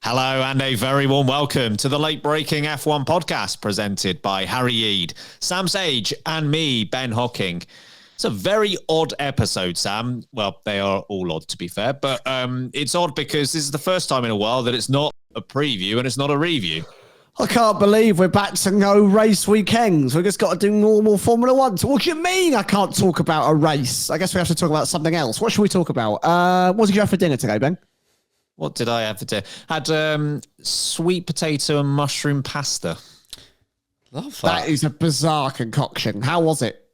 Hello and a very warm welcome to the late-breaking F1 podcast presented by Harry Eade, Sam Sage and me, Ben Hocking. It's a very odd episode, Sam. Well, they are all odd, to be fair, but it's odd because this is the first time in a while that it's not a preview and it's not a review. I can't believe we're back to no race weekends. We've just got to do normal Formula One. So what do you mean I can't talk about a race? I guess we have to talk about something else. What should we talk about? What did you have for dinner today, Ben? What did I have for dinner? Had sweet potato and mushroom pasta. Love that. That is a bizarre concoction. How was it?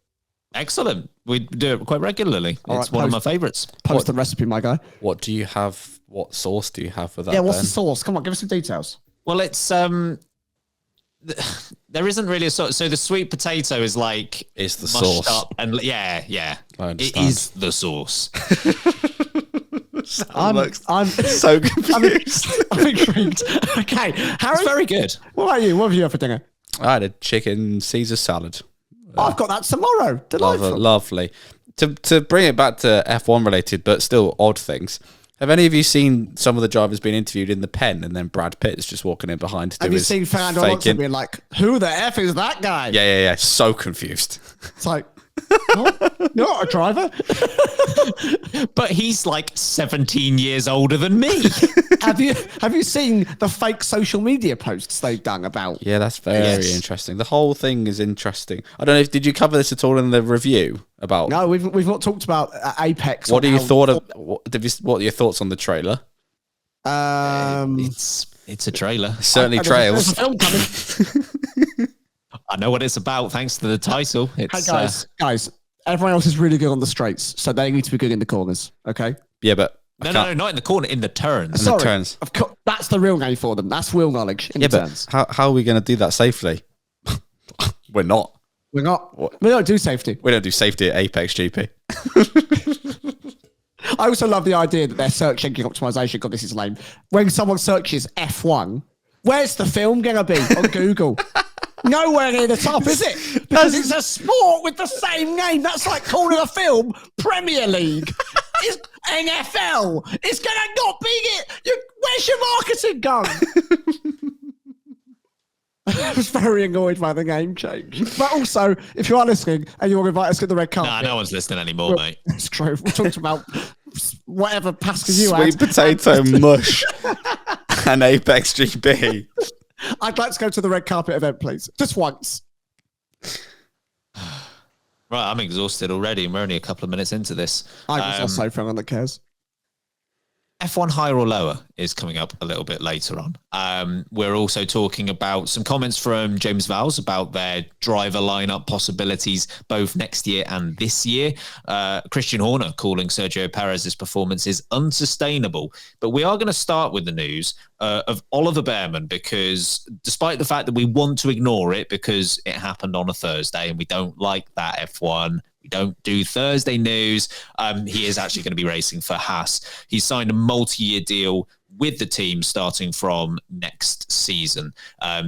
Excellent. We do it quite regularly. It's one of my favourites. Post the recipe, my guy. What do you have? What sauce do you have for that? Yeah, what's the sauce? Come on, give us some details. Well, it's there isn't really a sauce. So the sweet potato is like it's the sauce up and yeah, it is the sauce. I'm so confused. I'm intrigued. Okay, Harry, it's very good. What about you? What have you had for dinner? I had a chicken Caesar salad. I've got that tomorrow. Delightful. Lovely. To bring it back to F1 related, but still odd things. Have any of you seen some of the drivers being interviewed in the pen and then Brad Pitt is just walking in behind to do his faking? Have you seen Fernando Alonso being like, who the F is that guy? Yeah. So confused. It's like, you're not a driver. But he's like 17 years older than me. Have you seen the fake social media posts they've done about? Yeah, that's very interesting. The whole thing is interesting. I don't know did you cover this at all in the review about? No, we've not talked about Apex. What are your thoughts on the trailer? It's a trailer. It certainly trails. There's a film coming. I know what it's about thanks to the title. It's, hey guys, everyone else is really good on the straights, so they need to be good in the corners, okay? Yeah, but no, not in the corner, in the turns. The turns. Of course, that's the real name for them. That's wheel knowledge in the turns. But how are we going to do that safely? We're not. We don't do safety. We don't do safety at Apex GP. I also love the idea that their search engine optimization, God, this is lame. When someone searches F1, where's the film going to be on Google? Nowhere near the top, is it? Because it's a sport with the same name. That's like calling a film Premier League. It's NFL. It's going to not be it. Where's your marketing gun? I was very annoyed by the name change. But also, if you are listening and you want to invite us to the red carpet. No one's listening anymore, mate. It's true. We talked about whatever pasta you had. Sweet potato mush and Apex GP. I'd like to go to the red carpet event, please. Just once. Right, I'm exhausted already, and we're only a couple of minutes into this. I was also someone that cares. F1 higher or lower is coming up a little bit later on. We're also talking about some comments from James Vowles about their driver lineup possibilities both next year and this year. Christian Horner calling Sergio Perez's performance is unsustainable. But we are going to start with the news of Ollie Bearman, because despite the fact that we want to ignore it because it happened on a Thursday and we don't like that F1, we don't do Thursday news. He is actually going to be racing for Haas. He's signed a multi-year deal with the team starting from next season.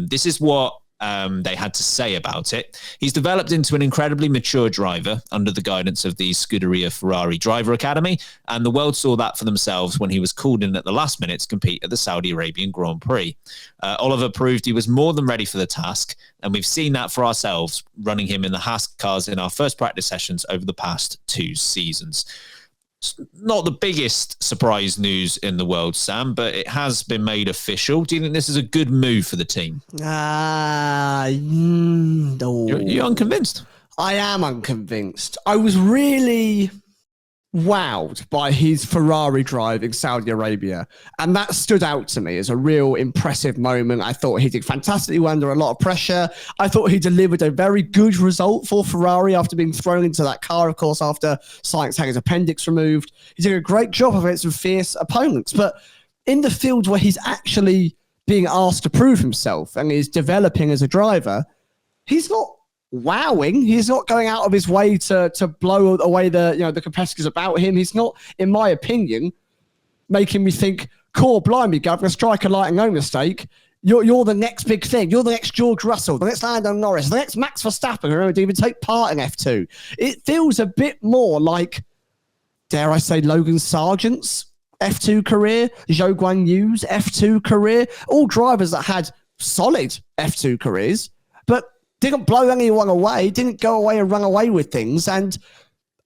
This is what they had to say about it. He's developed into an incredibly mature driver under the guidance of the Scuderia Ferrari Driver Academy, and the world saw that for themselves when he was called in at the last minute to compete at the Saudi Arabian Grand Prix. Oliver proved he was more than ready for the task, and we've seen that for ourselves, running him in the Haas cars in our first practice sessions over the past 2 seasons. It's not the biggest surprise news in the world, Sam, but it has been made official. Do you think this is a good move for the team? No. You're unconvinced? I am unconvinced. I was really wowed by his Ferrari drive in Saudi Arabia, and that stood out to me as a real impressive moment. I thought he did fantastically well under a lot of pressure. I thought he delivered a very good result for Ferrari after being thrown into that car, of course, after Sainz had his appendix removed. He did a great job against some fierce opponents, but in the field where he's actually being asked to prove himself and is developing as a driver, he's not wowing. He's not going out of his way to blow away the competitors about him. He's not, in my opinion, making me think, core blimey, Governor, strike a light and no mistake. You're the next big thing. You're the next George Russell, the next Lando Norris, the next Max Verstappen, who don't even take part in F2. It feels a bit more like, dare I say, Logan Sargent's F2 career, Zhou Guanyu's F2 career, all drivers that had solid F2 careers, but didn't blow anyone away, didn't go away and run away with things. And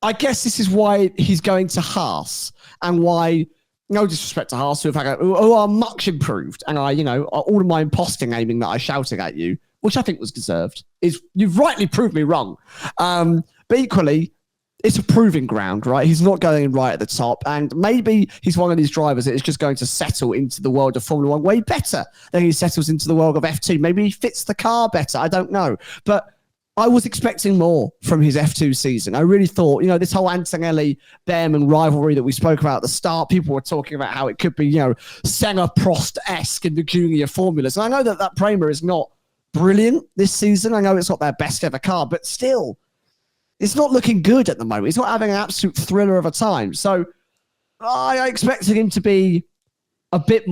I guess this is why he's going to Haas, and why, no disrespect to Haas, who are much improved. And all of my imposting aiming that I shouted at you, which I think was deserved, is you've rightly proved me wrong. But equally, it's a proving ground, right? He's not going right at the top. And maybe he's one of these drivers that is just going to settle into the world of Formula One way better than he settles into the world of F2. Maybe he fits the car better. I don't know. But I was expecting more from his F2 season. I really thought, this whole Antonelli-Bearman rivalry that we spoke about at the start, people were talking about how it could be, Senna-Prost-esque in the junior formulas. And I know that Prema is not brilliant this season. I know it's not their best ever car, but still, it's not looking good at the moment. He's not having an absolute thriller of a time. So I expected him to be a bit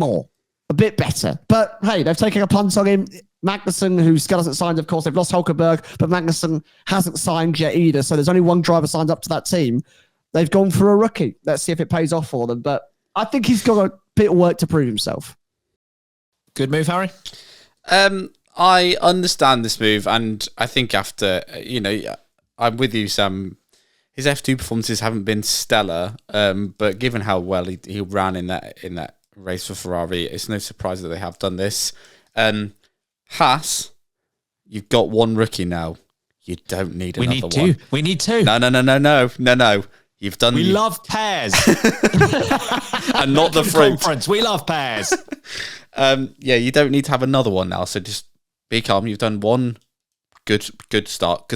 better. But hey, they've taken a punt on him. Magnussen, who still hasn't signed, of course, they've lost Hulkenberg, but Magnussen hasn't signed yet either. So there's only one driver signed up to that team. They've gone for a rookie. Let's see if it pays off for them. But I think he's got a bit of work to prove himself. Good move, Harry. I understand this move, and I think after, I'm with you, Sam. His F2 performances haven't been stellar, but given how well he ran in that race for Ferrari, it's no surprise that they have done this. Haas, you've got one rookie now. You don't need another one. We need two. No. You've done. We love pairs, and not the fruit. Conference. We love pairs. You don't need to have another one now. So just be calm. You've done one good start.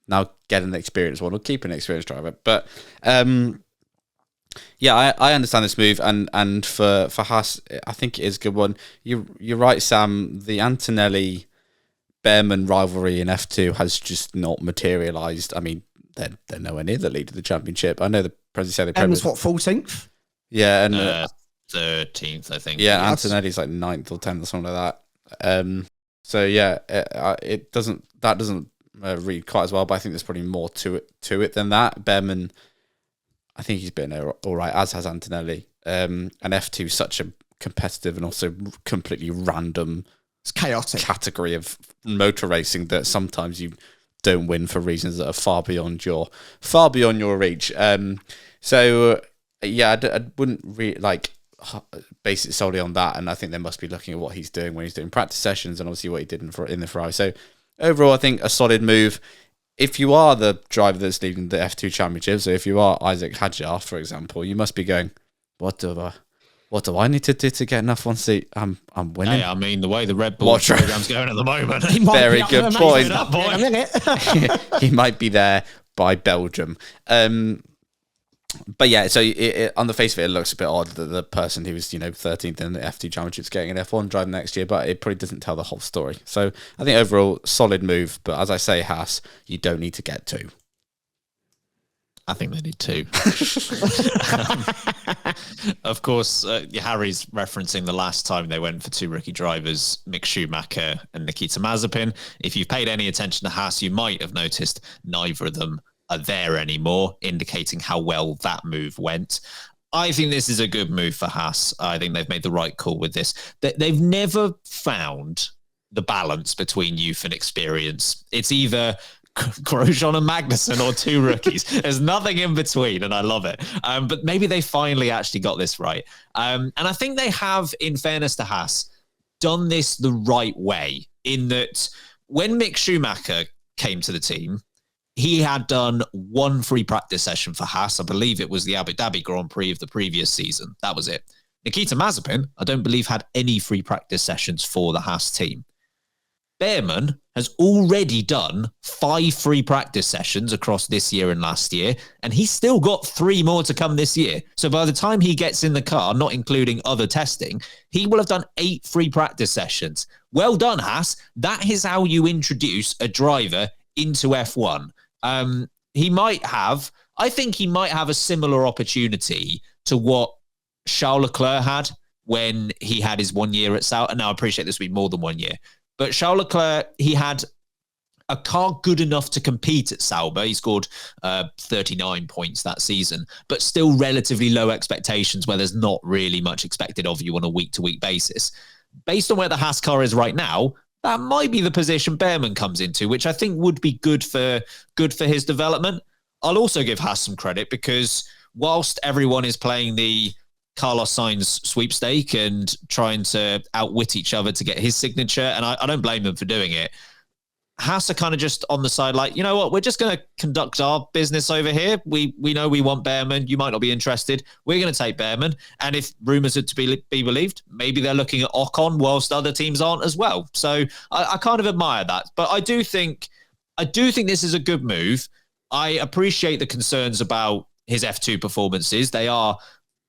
Now get an experienced one, or keep an experienced driver. But I understand this move, and for Haas, I think it is a good one. You're right, Sam. The Antonelli-Bearman rivalry in F2 has just not materialised. I mean, they're nowhere near the lead of the championship. I know the President said they was 14th. Yeah, and 13th, I think. Yeah, Antonelli's like 9th or 10th or something like that. It doesn't read quite as well, but I think there's probably more to it than that. Bearman, I think he's been all right, as has Antonelli. And F2 is such a competitive and also completely random, it's chaotic category of motor racing that sometimes you don't win for reasons that are far beyond your reach. I wouldn't really base it solely on that, and I think they must be looking at what he's doing when he's doing practice sessions, and obviously what he did in the Ferrari. So overall, I think a solid move. If you are the driver that's leading the F2 championship, so if you are Isaac Hadjar, for example, you must be going, what do I need to do to get enough one seat? I'm winning. Hey, I mean, the way the Red Bull program's going at the moment. Very good point. Point. He might be there by Belgium. But yeah, so on the face of it, it looks a bit odd that the person who was 13th in the F2 Championship is getting an F1 drive next year, but it probably doesn't tell the whole story. So I think overall, solid move. But as I say, Haas, you don't need to get two. I think they need two. Of course, Harry's referencing the last time they went for two rookie drivers, Mick Schumacher and Nikita Mazepin. If you've paid any attention to Haas, you might have noticed neither of them are there anymore, indicating how well that move went. I think this is a good move for Haas. I think they've made the right call with this. They've never found the balance between youth and experience. It's either Grosjean and Magnussen or two rookies. There's nothing in between, and I love it. But maybe they finally actually got this right. And I think they have, in fairness to Haas, done this the right way, in that when Mick Schumacher came to the team, he had done one free practice session for Haas. I believe it was the Abu Dhabi Grand Prix of the previous season. That was it. Nikita Mazepin, I don't believe, had any free practice sessions for the Haas team. Bearman has already done 5 free practice sessions across this year and last year, and he's still got 3 more to come this year. So by the time he gets in the car, not including other testing, he will have done 8 free practice sessions. Well done, Haas. That is how you introduce a driver into F1. I think he might have a similar opportunity to what Charles Leclerc had when he had his 1 year at Sauber. And now I appreciate this will be more than 1 year. But Charles Leclerc, he had a car good enough to compete at Sauber. He scored 39 points that season, but still relatively low expectations where there's not really much expected of you on a week-to-week basis. Based on where the Haas car is right now, that might be the position Bearman comes into, which I think would be good for his development. I'll also give Haas some credit because whilst everyone is playing the Carlos Sainz sweepstake and trying to outwit each other to get his signature, and I don't blame them for doing it, Haas are kind of just on the side like, you know what, we're just going to conduct our business over here. We know we want Bearman. You might not be interested. We're going to take Bearman. And if rumours are to be believed, maybe they're looking at Ocon whilst other teams aren't as well. So I kind of admire that. But I do think this is a good move. I appreciate the concerns about his F2 performances. They are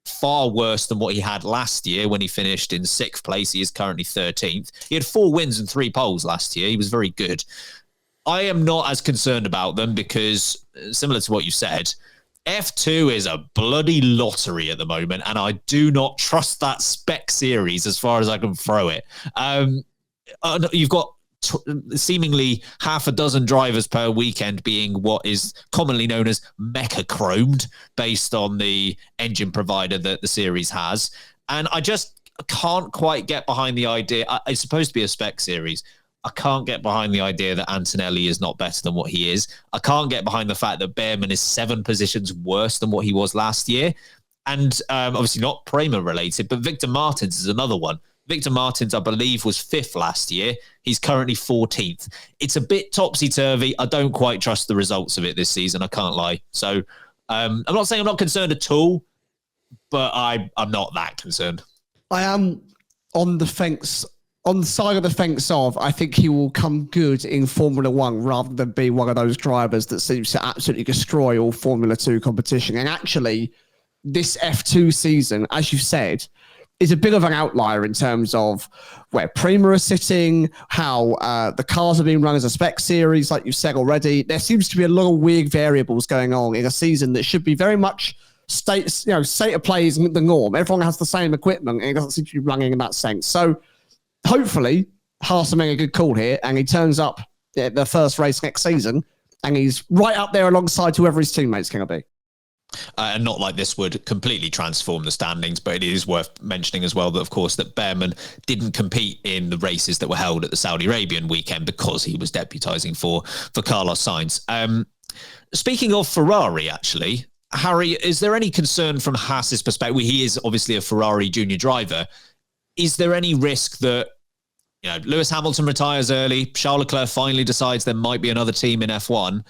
far worse than what he had last year when he finished in 6th place. He is currently 13th. He had 4 wins and 3 poles last year. He was very good. I am not as concerned about them because, similar to what you said, F2 is a bloody lottery at the moment, and I do not trust that spec series as far as I can throw it. You've got seemingly half a dozen drivers per weekend being what is commonly known as mecha chromed based on the engine provider that the series has. And I just can't quite get behind the idea. It's supposed to be a spec series. I can't get behind the idea that Antonelli is not better than what he is. I can't get behind the fact that Bearman is 7 positions worse than what he was last year. And obviously not Prema related, but Victor Martins is another one. Victor Martins, I believe, was 5th last year. He's currently 14th. It's a bit topsy-turvy. I don't quite trust the results of it this season. I can't lie. So I'm not saying I'm not concerned at all, but I'm not that concerned. I am on the fence, on the side of the fence of, I think he will come good in Formula One rather than be one of those drivers that seems to absolutely destroy all Formula 2 competition. And actually, this F2 season, as you said, is a bit of an outlier in terms of where Prema are sitting, how the cars are being run as a spec series, like you said already. There seems to be a lot of weird variables going on in a season that should be very much state of play is the norm. Everyone has the same equipment and it doesn't seem to be running in that sense. So hopefully Haas are making a good call here and he turns up at the first race next season and he's right up there alongside whoever his teammates can be. And not like this would completely transform the standings, but it is worth mentioning as well that, of course, that Bearman didn't compete in the races that were held at the Saudi Arabian weekend because he was deputising for Carlos Sainz. Speaking of Ferrari, actually, Harry, is there any concern from Haas's perspective? He is obviously a Ferrari junior driver. Is there any risk that, Lewis Hamilton retires early, Charles Leclerc finally decides there might be another team in F1,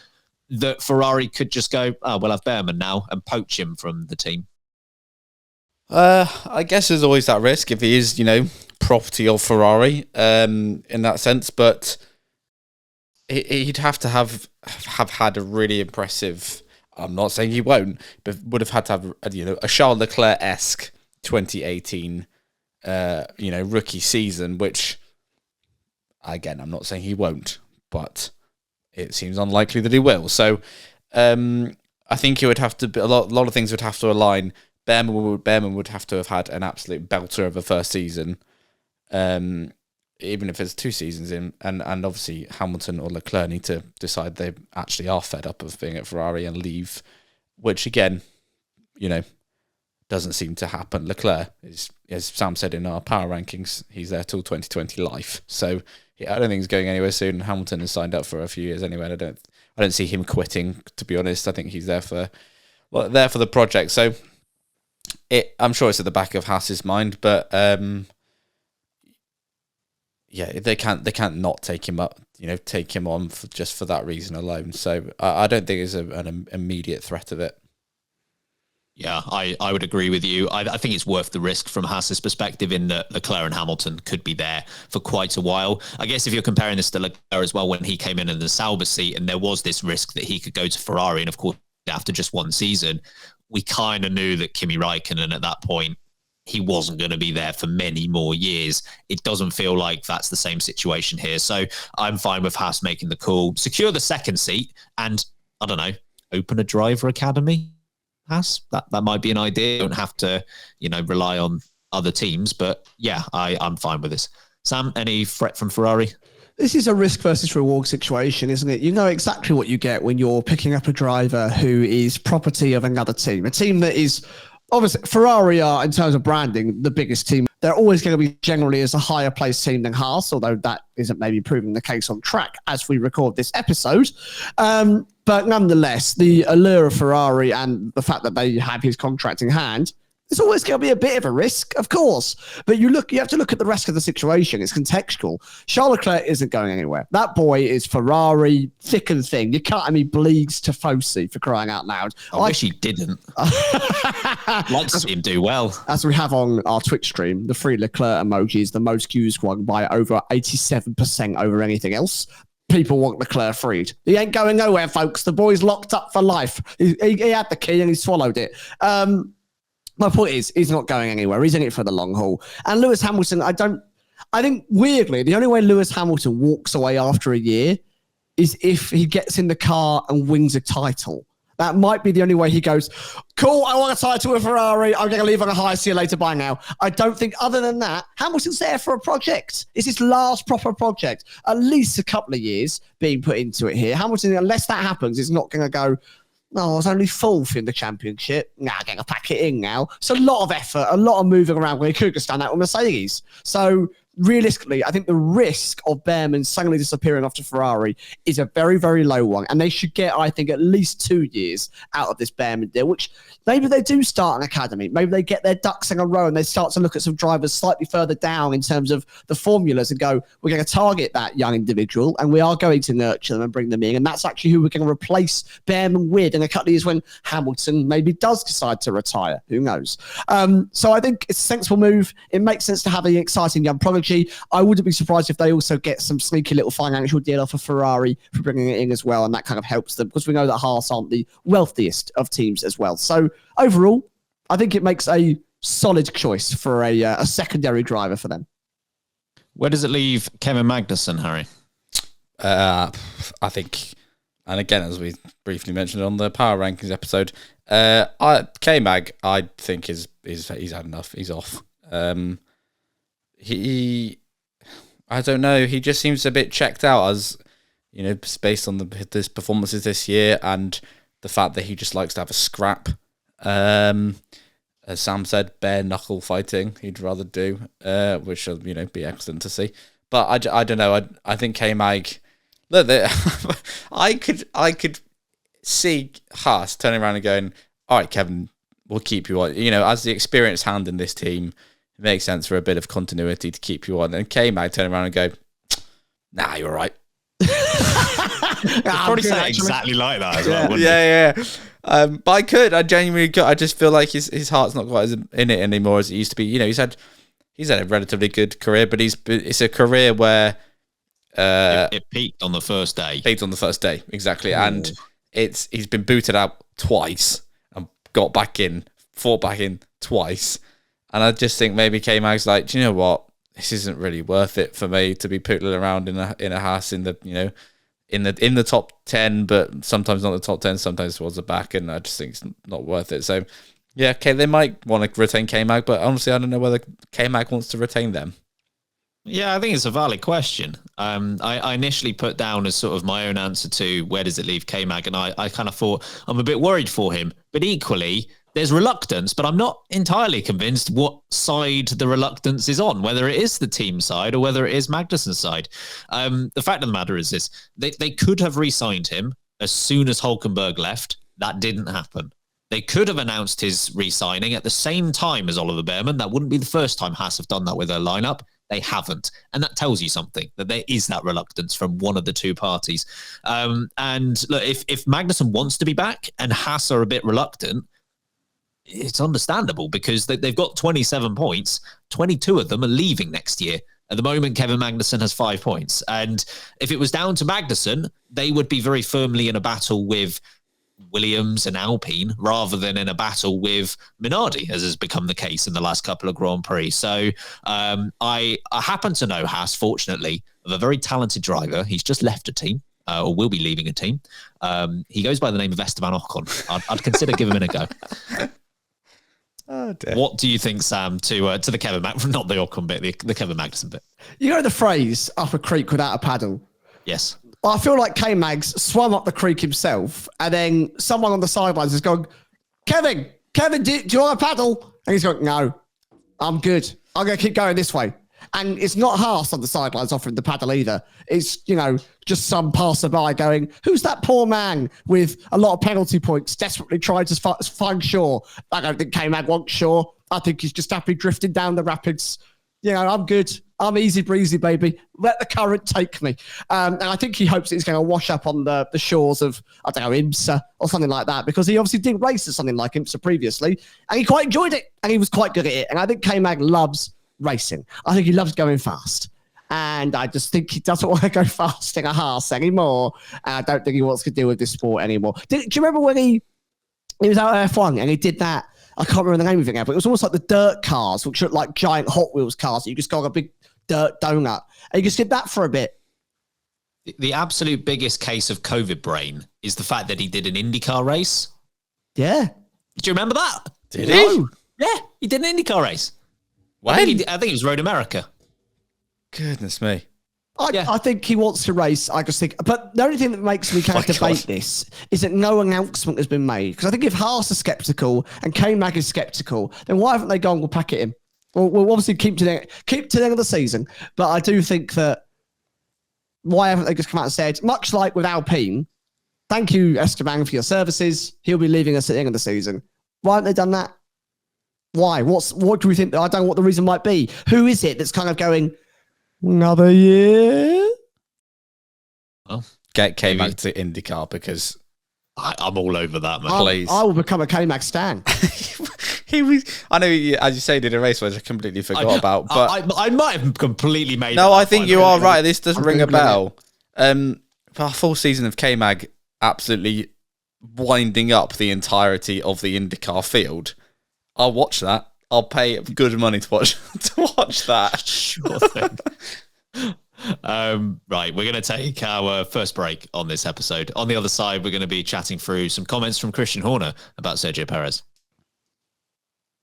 that Ferrari could just go, we'll have Bearman now and poach him from the team? I guess there's always that risk if he is, property of Ferrari in that sense, but he'd have to have had a really impressive, I'm not saying he won't, but would have had to have, a Charles Leclerc-esque 2018, rookie season, which, again, I'm not saying he won't, but it seems unlikely that he will. So I think he would have to, a lot of things would have to align. Bearman would have to have had an absolute belter of a first season, even if it's 2 seasons in, and obviously Hamilton or Leclerc need to decide they actually are fed up of being at Ferrari and leave, which again, doesn't seem to happen. Leclerc is, as Sam said in our power rankings, he's there till 2020 life. So I don't think he's going anywhere soon. Hamilton has signed up for a few years anyway. And I don't see him quitting, to be honest. I think he's there for the project. So I'm sure it's at the back of Haas's mind, but they can't not take him up, take him on just for that reason alone. So I don't think there's an immediate threat of it. Yeah, I would agree with you. I think it's worth the risk from Haas's perspective in that Leclerc and Hamilton could be there for quite a while. I guess if you're comparing this to Leclerc as well, when he came in the Sauber seat and there was this risk that he could go to Ferrari, and of course, after just 1 season, we kind of knew that Kimi Räikkönen at that point, he wasn't going to be there for many more years. It doesn't feel like that's the same situation here. So I'm fine with Haas making the call, secure the 2nd seat, and, I don't know, open a driver academy. Haas, that might be an idea. You don't have to, rely on other teams, but yeah, I'm fine with this. Sam, any threat from Ferrari? This is a risk versus reward situation, isn't it? You know exactly what you get when you're picking up a driver who is property of another team, a team that is obviously Ferrari are, in terms of branding, the biggest team. They're always going to be generally as a higher placed team than Haas, although that isn't maybe proving the case on track as we record this episode. But nonetheless, the allure of Ferrari and the fact that they have his contract in hand, it's always going to be a bit of a risk, of course. But you have to look at the rest of the situation. It's contextual. Charles Leclerc isn't going anywhere. That boy is Ferrari, thick and thin. You can't, he bleeds Tifosi, for crying out loud. I wish he didn't. Like to see him do well. As we have on our Twitch stream, the free Leclerc emoji is the most used one by over 87% over anything else. People want Leclerc freed. He ain't going nowhere, folks. The boy's locked up for life. He had the key and he swallowed it. My point is, he's not going anywhere. He's in it for the long haul. And Lewis Hamilton, I think weirdly, the only way Lewis Hamilton walks away after a year is if he gets in the car and wins a title. That might be the only way he goes, cool, I want a title with Ferrari. I'm going to leave on a high. See you later. Bye now. I don't think other than that, Hamilton's there for a project. It's his last proper project. At least a couple of years being put into it here. Hamilton, unless that happens, is not going to go, no, I was only fourth in the championship. Nah, I'm going to pack it in now. It's a lot of effort, a lot of moving around where he could have done that with Mercedes. So realistically, I think the risk of Bearman suddenly disappearing after Ferrari is a very, very low one. And they should get, I think, at least 2 years out of this Bearman deal, which maybe they do start an academy. Maybe they get their ducks in a row and they start to look at some drivers slightly further down in terms of the formulas and go, we're going to target that young individual and we are going to nurture them and bring them in. And that's actually who we're going to replace Bearman with in a couple of years when Hamilton maybe does decide to retire. Who knows? So I think it's a sensible move. It makes sense to have an exciting young prodigy. I wouldn't be surprised if they also get some sneaky little financial deal off of Ferrari for bringing it in as well, and that kind of helps them because we know that Haas aren't the wealthiest of teams as well. So overall, I think it makes a solid choice for a secondary driver for them. Where does it leave Kevin Magnussen, Harry? I think, and again, as we briefly mentioned on the Power Rankings episode, K-Mag, I think he's had enough. He's off. I don't know. He just seems a bit checked out, as you know, based on his performances this year and the fact that he just likes to have a scrap. As Sam said, bare knuckle fighting he'd rather do, which will be excellent to see. But I don't know. I think K-Mag. Look, I could see Haas turning around and going, "All right, Kevin, we'll keep you on." As the experienced hand in this team, it makes sense for a bit of continuity to keep you on. And K-Mag turn around and go, "Nah, you're all right." Probably say exactly like that as well. Yeah. But I genuinely could. I just feel like his heart's not quite as in it anymore as it used to be. He's had a relatively good career, but it's a career where it peaked on the first day. Exactly. Ooh. And he's been booted out twice and got back in, fought back in twice. And I just think maybe K-Mag's like, do you know what? This isn't really worth it for me to be pootling around in a Haas in the top 10, but sometimes not the top 10, sometimes towards the back, and I just think it's not worth it. So yeah, okay, they might want to retain K-Mag, but honestly, I don't know whether K-Mag wants to retain them. Yeah, I think it's a valid question. I initially put down as sort of my own answer to where does it leave K-Mag, and I kind of thought I'm a bit worried for him, but equally there's reluctance, but I'm not entirely convinced what side the reluctance is on, whether it is the team side or whether it is Magnussen's side. The fact of the matter is this, they could have re-signed him as soon as Hülkenberg left. That didn't happen. They could have announced his re-signing at the same time as Oliver Bearman. That wouldn't be the first time Haas have done that with their lineup. They haven't. And that tells you something, that there is that reluctance from one of the two parties. And look, if Magnussen wants to be back and Haas are a bit reluctant, it's understandable because they've got 27 points. 22 of them are leaving next year. At the moment, Kevin Magnussen has 5 points. And if it was down to Magnussen, they would be very firmly in a battle with Williams and Alpine rather than in a battle with Minardi, as has become the case in the last couple of Grand Prix. So I happen to know Haas, fortunately, of a very talented driver. He's just left a team. Or will be leaving a team. He goes by the name of Esteban Ocon. I'd consider giving him a go. Oh, dear. What do you think, Sam, to the Kevin not the Ocon bit, the Kevin Magnussen bit? You know the phrase "up a creek without a paddle." Yes. I feel like K-Mags swam up the creek himself, and then someone on the sidelines has gone, Kevin, do you want a paddle? And he's going, no, I'm good. I'm going to keep going this way. And it's not Haas on the sidelines offering the paddle either. It's, just some passerby going, who's that poor man with a lot of penalty points desperately trying to find Shaw? I don't think K-Mag wants Shaw. I think he's just happy drifting down the rapids. I'm good. I'm easy breezy, baby. Let the current take me. And I think he hopes it's going to wash up on the shores of, I don't know, IMSA or something like that, because he obviously did race at something like IMSA previously, and he quite enjoyed it, and he was quite good at it. And I think K-Mag loves racing. I think he loves going fast. And I just think he doesn't want to go fast in a Haas anymore. And I don't think he wants to deal with this sport anymore. Do you remember when he was out at F1 and he did that? I can't remember the name of it now, but it was almost like the dirt cars, which looked like giant Hot Wheels cars. You just got a big dirt donut. And you just did that for a bit. The absolute biggest case of COVID brain is the fact that he did an IndyCar race. Yeah. Do you remember that? Did he? Yeah, he did an IndyCar race. When? I think it was Road America. Goodness me. I think he wants to race. I just think, but the only thing that makes me kind of debate this is that no announcement has been made. Because I think if Haas are skeptical and K-Mag is skeptical, then why haven't they gone, we'll pack it in? We'll obviously keep to the end of the season. But I do think that why haven't they just come out and said, much like with Alpine, thank you, Esteban, for your services. He'll be leaving us at the end of the season. Why haven't they done that? Why? What do we think? I don't know what the reason might be. Who is it that's kind of going, another year? Well, Get K-Mag to IndyCar because I'm all over that, man. Please. I will become a K-Mag stan. he was. I know, as you say, did a race which I completely forgot about. But I might have completely made. No, I think you are right. This does I'm ring a Googling bell. For a full season of K-Mag, absolutely winding up the entirety of the IndyCar field. I'll watch that. I'll pay good money to watch that. Sure thing. Right, we're going to take our first break on this episode. On the other side, we're going to be chatting through some comments from Christian Horner about Sergio Perez.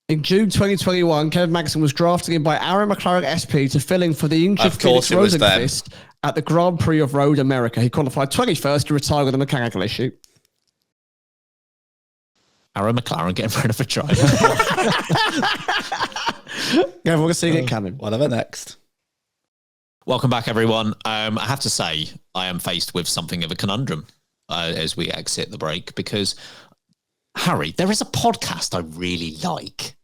In June 2021, Kevin Magnussen was drafted in by Aaron McLaren SP to fill in for the injured Felix Rosenqvist at the Grand Prix of Road America. He qualified 21st to retire with a mechanical issue. Aaron McLaren getting rid of a driver. Everyone's seeing it coming. Whatever next. Welcome back, everyone. I have to say, I am faced with something of a conundrum as we exit the break because, Harry, there is a podcast I really like.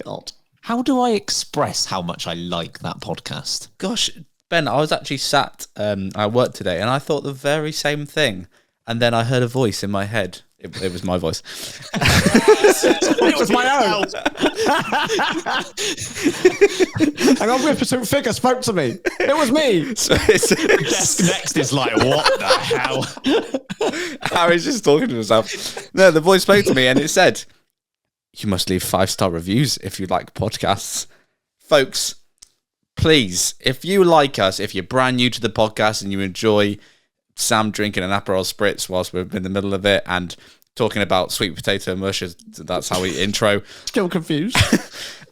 God. How do I express how much I like that podcast? Gosh, Ben, I was actually sat at work today and I thought the very same thing. And then I heard a voice in my head. It was my voice. It was my own. An omnipotent figure spoke to me. It was me. So Desk next is like, what the hell? Harry's just talking to himself. No, the voice spoke to me and it said, you must leave 5-star reviews if you like podcasts. Folks, please, if you like us, if you're brand new to the podcast and you enjoy Sam drinking an Aperol Spritz whilst we're in the middle of it and talking about sweet potato mush, that's how we intro. Still confused.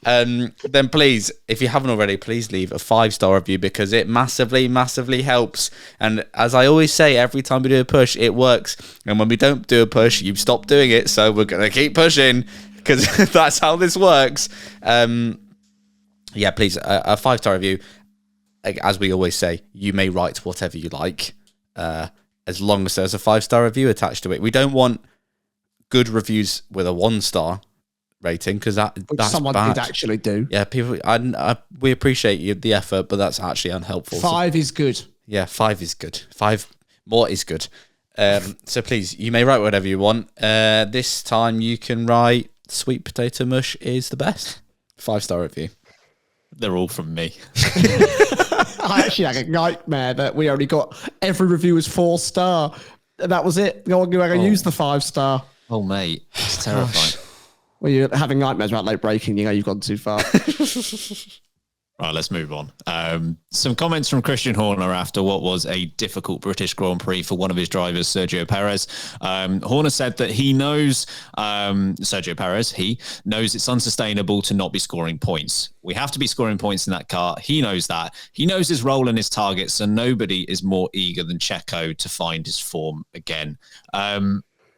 Then please, if you haven't already, please leave a 5-star review because it massively, massively helps. And as I always say, every time we do a push, it works. And when we don't do a push, you stop doing it. So we're going to keep pushing because that's how this works. Yeah, please, a 5-star review. As we always say, you may write whatever you like. As long as there's a 5-star review attached to it. We don't want good reviews with a 1-star rating because that's someone bad. did actually do. Yeah, people. We appreciate the effort, but that's actually unhelpful. 5 is good. Yeah, 5 is good. 5 more is good. So please, you may write whatever you want. This time you can write sweet potato mush is the best. 5-star review. They're all from me. I actually had a nightmare that we only got every review was 4-star. And that was it. No one knew how to use the 5-star. Oh, mate. It's terrifying. When you're having nightmares about late breaking, you know you've gone too far. Right, let's move on. Some comments from Christian Horner after what was a difficult British Grand Prix for one of his drivers, Sergio Perez. Horner said that he knows, Sergio Perez, he knows it's unsustainable to not be scoring points. We have to be scoring points in that car. He knows that. He knows his role and his targets, and nobody is more eager than Checo to find his form again.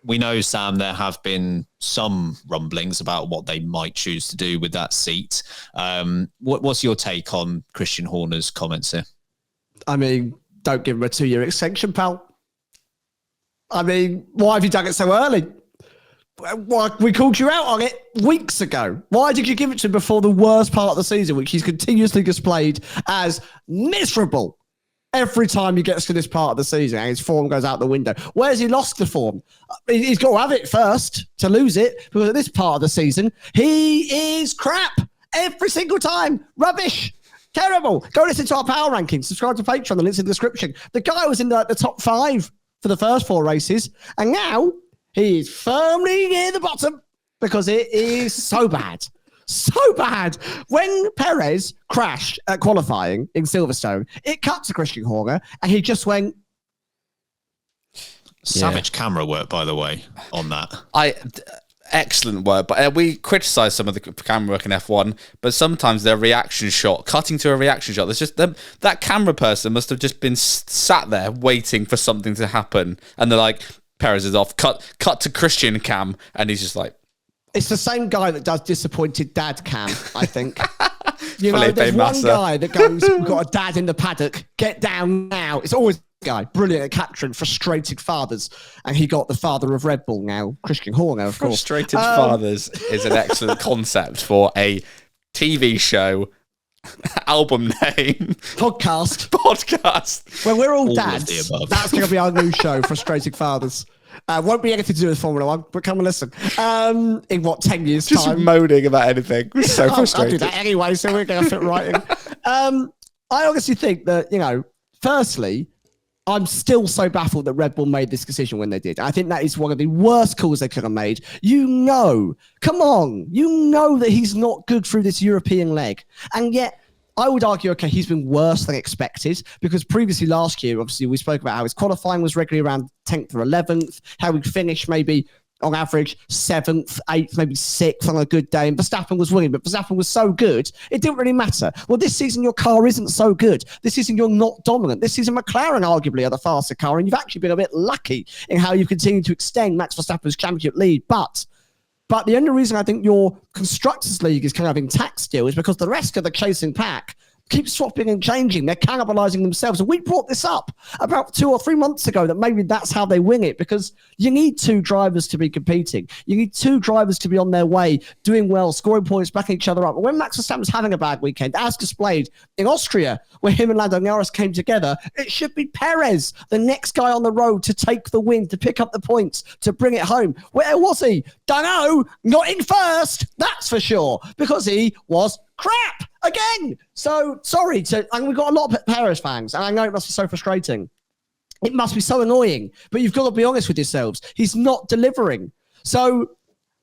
We know, Sam, there have been some rumblings about what they might choose to do with that seat. What's your take on Christian Horner's comments here? I mean, don't give him a 2-year extension, pal. I mean, why have you done it so early? Why, we called you out on it weeks ago. Why did you give it to him before the worst part of the season, which he's continuously displayed as miserable? Every time he gets to this part of the season and his form goes out the window. Where's he lost the form? He's got to have it first to lose it, because at this part of the season, he is crap every single time. Rubbish. Terrible. Go listen to our power rankings. Subscribe to Patreon. The link's in the description. The guy was in the top 5 for the first 4 races, and now he is firmly near the bottom because it is so bad. So bad. When Perez crashed at qualifying in Silverstone, it cut to Christian Horner and he just went. Savage camera work, by the way, on that. Excellent work, but we criticise some of the camera work in F1, but sometimes their reaction shot, cutting to a reaction shot, there's just that camera person must have just been sat there waiting for something to happen, and they're like, Perez is off, cut to Christian cam, and he's just like, it's the same guy that does disappointed dad cam, I think. You know, there's one guy that goes, we've got a dad in the paddock, get down now. It's always a guy, brilliant at capturing frustrated fathers. And he got the father of Red Bull now, Christian Horner, of course. Frustrated fathers is an excellent concept for a TV show, album name, podcast. When we're all dads, that's going to be our new show, Frustrated Fathers. Won't be anything to do with Formula One, but come and listen. In what, 10 years' just time? Just moaning about anything. We're so frustrated. I'll do that anyway, so we're going to fit right in. I honestly think that, you know, firstly, I'm still so baffled that Red Bull made this decision when they did. I think that is one of the worst calls they could have made. You know, come on, you know that he's not good through this European leg. And yet, I would argue, okay, he's been worse than expected, because previously last year, obviously, we spoke about how his qualifying was regularly around 10th or 11th, how he'd finish maybe on average 7th, 8th, maybe 6th on a good day, and Verstappen was winning, but Verstappen was so good, it didn't really matter. Well, this season, your car isn't so good. This season, you're not dominant. This season, McLaren arguably are the faster car, and you've actually been a bit lucky in how you've continued to extend Max Verstappen's championship lead, But the only reason I think your Constructors' League is kind of intact still is because the rest of the chasing pack keep swapping and changing. They're cannibalizing themselves. And we brought this up about 2 or 3 months ago, that maybe that's how they win it, because you need 2 drivers to be competing. You need 2 drivers to be on their way, doing well, scoring points, backing each other up. And when Max Verstappen's having a bad weekend, as displayed in Austria, where him and Lando Norris came together, it should be Perez, the next guy on the road, to take the win, to pick up the points, to bring it home. Where was he? Don't know. Not in first, that's for sure, because he was crap again. So sorry and we've got a lot of Perez fans, and I know it must be so frustrating. It must be so annoying, but you've got to be honest with yourselves. He's not delivering. So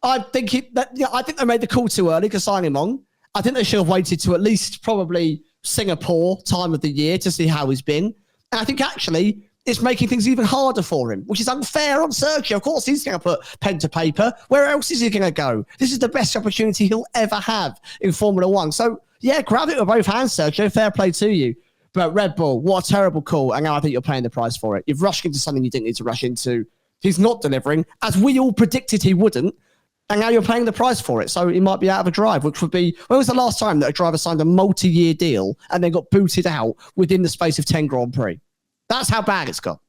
I think I think they made the call too early to sign him on. I think they should have waited to at least probably Singapore time of the year to see how he's been. And I think actually it's making things even harder for him, which is unfair on Sergio. Of course, he's going to put pen to paper. Where else is he going to go? This is the best opportunity he'll ever have in Formula One. So, yeah, grab it with both hands, Sergio. Fair play to you. But Red Bull, what a terrible call. And now I think you're paying the price for it. You've rushed into something you didn't need to rush into. He's not delivering, as we all predicted he wouldn't. And now you're paying the price for it. So he might be out of a drive, which would be, when was the last time that a driver signed a multi-year deal and then got booted out within the space of 10 Grand Prix? That's how bad it's got.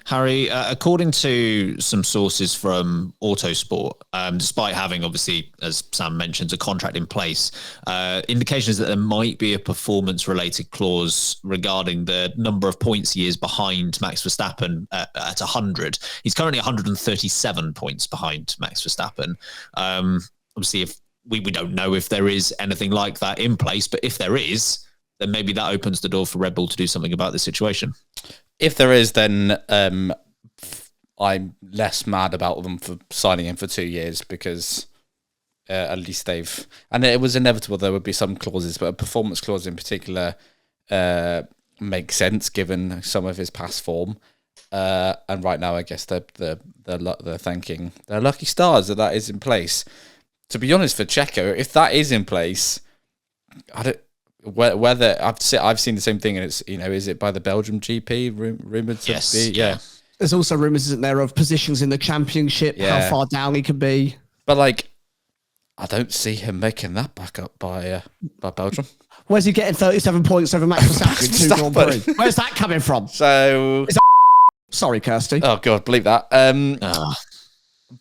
Harry, according to some sources from Autosport, despite having, obviously, as Sam mentions, a contract in place, indications that there might be a performance-related clause regarding the number of points he is behind Max Verstappen at 100. He's currently 137 points behind Max Verstappen. Obviously, if we don't know if there is anything like that in place, but if there is, then maybe that opens the door for Red Bull to do something about this situation. If there is, then I'm less mad about them for signing him for 2 years, because at least they've, and it was inevitable there would be some clauses, but a performance clause in particular makes sense given some of his past form. And right now, I guess they're thanking their lucky stars that is in place. To be honest, for Checo, if that is in place, I don't. Whether I've seen the same thing, and it's is it by the Belgium GP rumored to be? Yeah. There's also rumours, isn't there, of positions in the championship, how far down he could be. But I don't see him making that back up by Belgium. Where's he getting 37 points over Max Verstappen? 2 Grand Prix. Where's that coming from? So sorry, Kirsty. Oh God, believe that.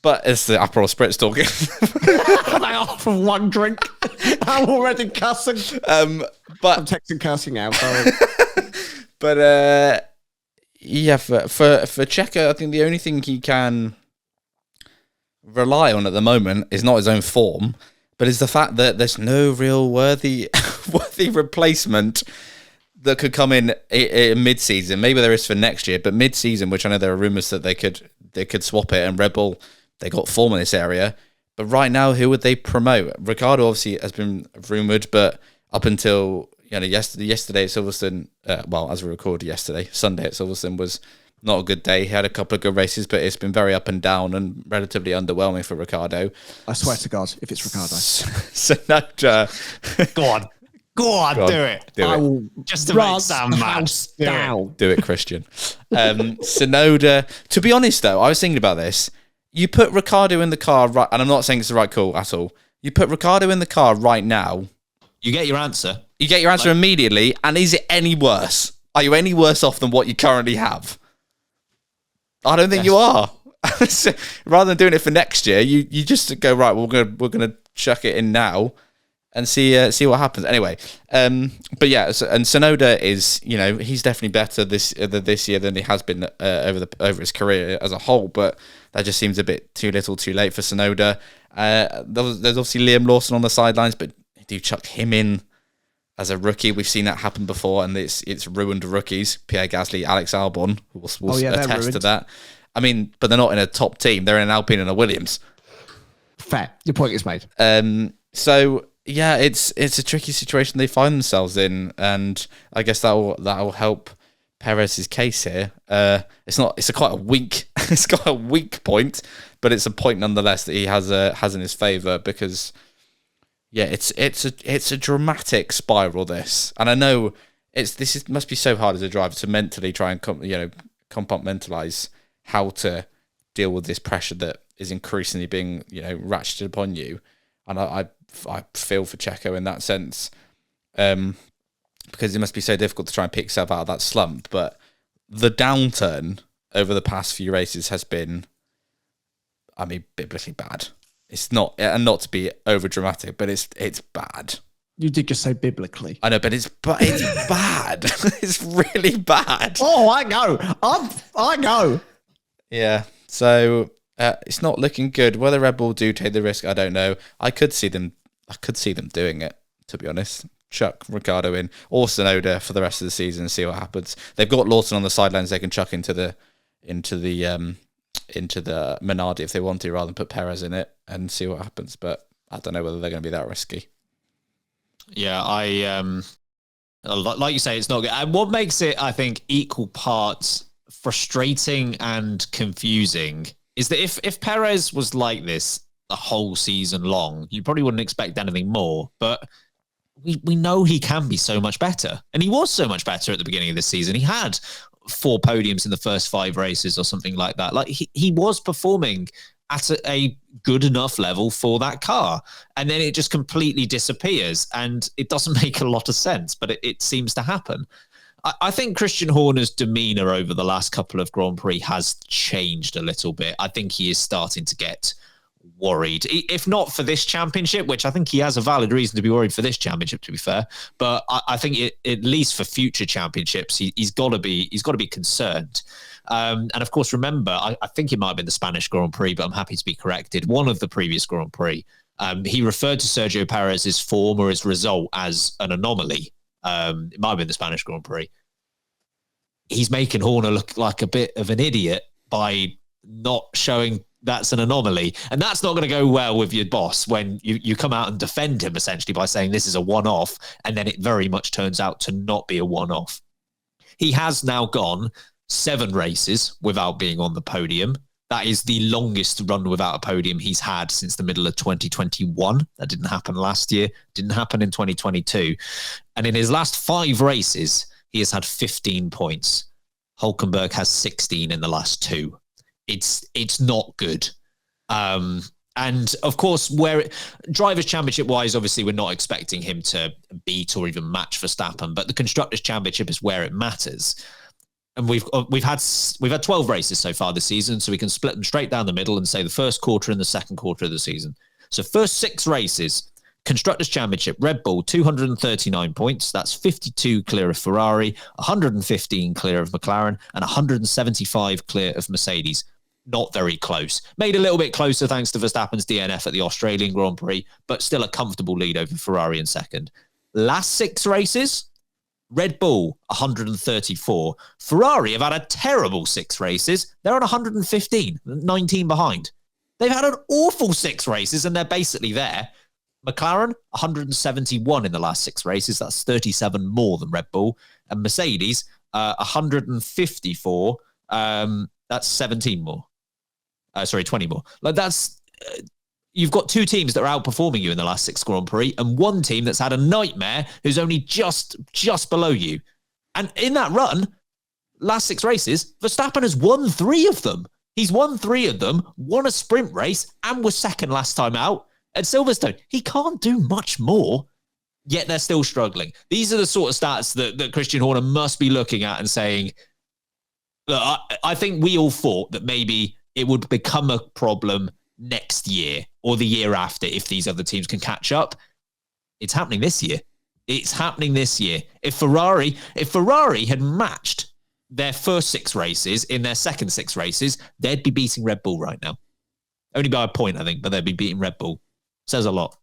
But it's the Aperol Spritz talking. They are from one drink. I'm already cussing. But I'm texting cursing out. Sorry. But yeah, for Checo, I think the only thing he can rely on at the moment is not his own form, but is the fact that there's no real worthy replacement that could come in mid-season. Maybe there is for next year, but mid-season, which I know there are rumours that they could swap it, and Red Bull, they got form in this area. But right now, who would they promote? Ricciardo obviously has been rumoured, but up until yesterday at Silverstone, as we recorded yesterday, Sunday at Silverstone was not a good day. He had a couple of good races, but it's been very up and down and relatively underwhelming for Ricciardo. I swear to God, if it's Ricciardo. Sonoda. Go on, do it. I will just to make Sam mad. Do it, Christian. Sonoda. To be honest, though, I was thinking about this. You put Ricciardo in the car, right, and I'm not saying it's the right call at all. You put Ricciardo in the car right now. You get your answer. You get your answer immediately, and is it any worse? Are you any worse off than what you currently have? I don't think you are. Rather than doing it for next year, you just go, right, we're gonna chuck it in now and see what happens. Anyway, but yeah, and Sonoda is, he's definitely better this year than he has been over his career as a whole. But that just seems a bit too little, too late for Sonoda. There's obviously Liam Lawson on the sidelines, but do you chuck him in as a rookie? We've seen that happen before, and it's ruined rookies. Pierre Gasly, Alex Albon will attest to that. I mean, but they're not in a top team. They're in an Alpine and a Williams. Fair. Your point is made. So yeah, it's a tricky situation they find themselves in, and I guess that will help Perez's case here. It's quite a weak point, but it's a point nonetheless that he has in his favour, because yeah, it's a dramatic spiral, this, and I know this must be so hard as a driver to mentally try and compartmentalize how to deal with this pressure that is increasingly being ratcheted upon you, and I feel for Checo in that sense, because it must be so difficult to try and pick yourself out of that slump. But the downturn over the past few races has been, I mean, biblically bad. It's not, and not to be over dramatic, but it's bad. You did just say biblically. I know, but it's bad. It's really bad. Oh, I know. I know. Yeah. So it's not looking good. Whether Red Bull do take the risk, I don't know. I could see them doing it, to be honest. Chuck Ricciardo in, or Sonoda for the rest of the season and see what happens. They've got Lawson on the sidelines. They can chuck into the Minardi if they want to, rather than put Perez in it and see what happens. But I don't know whether they're going to be that risky. Yeah, like you say, it's not good. And what makes it, I think, equal parts frustrating and confusing is that if Perez was like this the whole season long, you probably wouldn't expect anything more. But we know he can be so much better. And he was so much better at the beginning of the season. He had 4 podiums in the first 5 races or something like that. Like he was performing at a good enough level for that car. And then it just completely disappears. And it doesn't make a lot of sense, but it seems to happen. I think Christian Horner's demeanour over the last couple of Grand Prix has changed a little bit. I think he is starting to get worried, if not for this championship, which I think he has a valid reason to be worried for this championship, to be fair. But I think at least for future championships, he's got to be concerned. And of course, remember, I think it might have been the Spanish Grand Prix, but I'm happy to be corrected. One of the previous Grand Prix, he referred to Sergio Perez's form or his result as an anomaly. It might have been the Spanish Grand Prix. He's making Horner look like a bit of an idiot by not showing that's an anomaly. And that's not going to go well with your boss when you come out and defend him essentially by saying this is a one-off, and then it very much turns out to not be a one-off. He has now gone 7 races without being on the podium. That is the longest run without a podium he's had since the middle of 2021. That didn't happen last year, didn't happen in 2022. And in his last 5 races, he has had 15 points. Hulkenberg has 16 in the last 2. It's not good. And of course, Drivers' Championship wise, obviously, we're not expecting him to beat or even match Verstappen, but the Constructors' Championship is where it matters. And we've had 12 races so far this season, so we can split them straight down the middle and say the first quarter and the second quarter of the season. So first 6 races, Constructors' Championship, Red Bull, 239 points. That's 52 clear of Ferrari, 115 clear of McLaren, and 175 clear of Mercedes. Not very close. Made a little bit closer thanks to Verstappen's DNF at the Australian Grand Prix, but still a comfortable lead over Ferrari in second. Last 6 races, Red Bull, 134. Ferrari have had a terrible 6 races. They're on 115, 19 behind. They've had an awful 6 races, and they're basically there. McLaren, 171 in the last 6 races. That's 37 more than Red Bull. And Mercedes, 154. That's 17 more. 20 more. Like that's... You've got 2 teams that are outperforming you in the last 6 Grand Prix, and 1 team that's had a nightmare who's only just below you. And in that run, last 6 races, Verstappen has won 3 of them. He's won 3 of them, won a sprint race, and was second last time out at Silverstone. He can't do much more, yet they're still struggling. These are the sort of stats that Christian Horner must be looking at and saying, look, I think we all thought that maybe it would become a problem next year or the year after if these other teams can catch up. It's happening this year. It's happening this year. If Ferrari had matched their first 6 races in their second 6 races, they'd be beating Red Bull right now. Only by a point, I think, but they'd be beating Red Bull. Says a lot.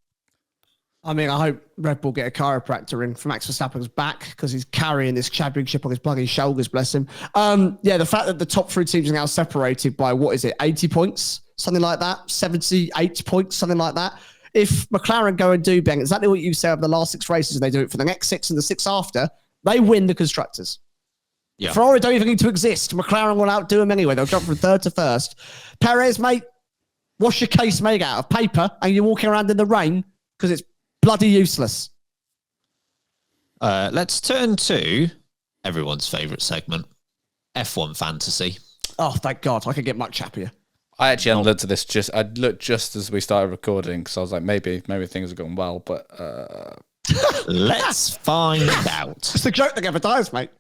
I mean, I hope Red Bull get a chiropractor in for Max Verstappen's back because he's carrying this championship on his bloody shoulders, bless him. Yeah, the fact that the top 3 teams are now separated by, 80 points? Something like that, 78 points, something like that. If McLaren go and do bang exactly what you said over the last 6 races, and they do it for the next 6 and the 6 after, they win the Constructors. Yeah. Ferrari don't even need to exist. McLaren will outdo them anyway. They'll jump from 3rd to 1st. Perez, mate, what's your case made out of? Paper, and you're walking around in the rain because it's bloody useless. Let's turn to everyone's favourite segment, F1 Fantasy. Oh, thank God. I could get much happier. I actually hadn't looked at this I looked just as we started recording because I was like, maybe things are going well, but let's find out. It's the joke that never dies, mate.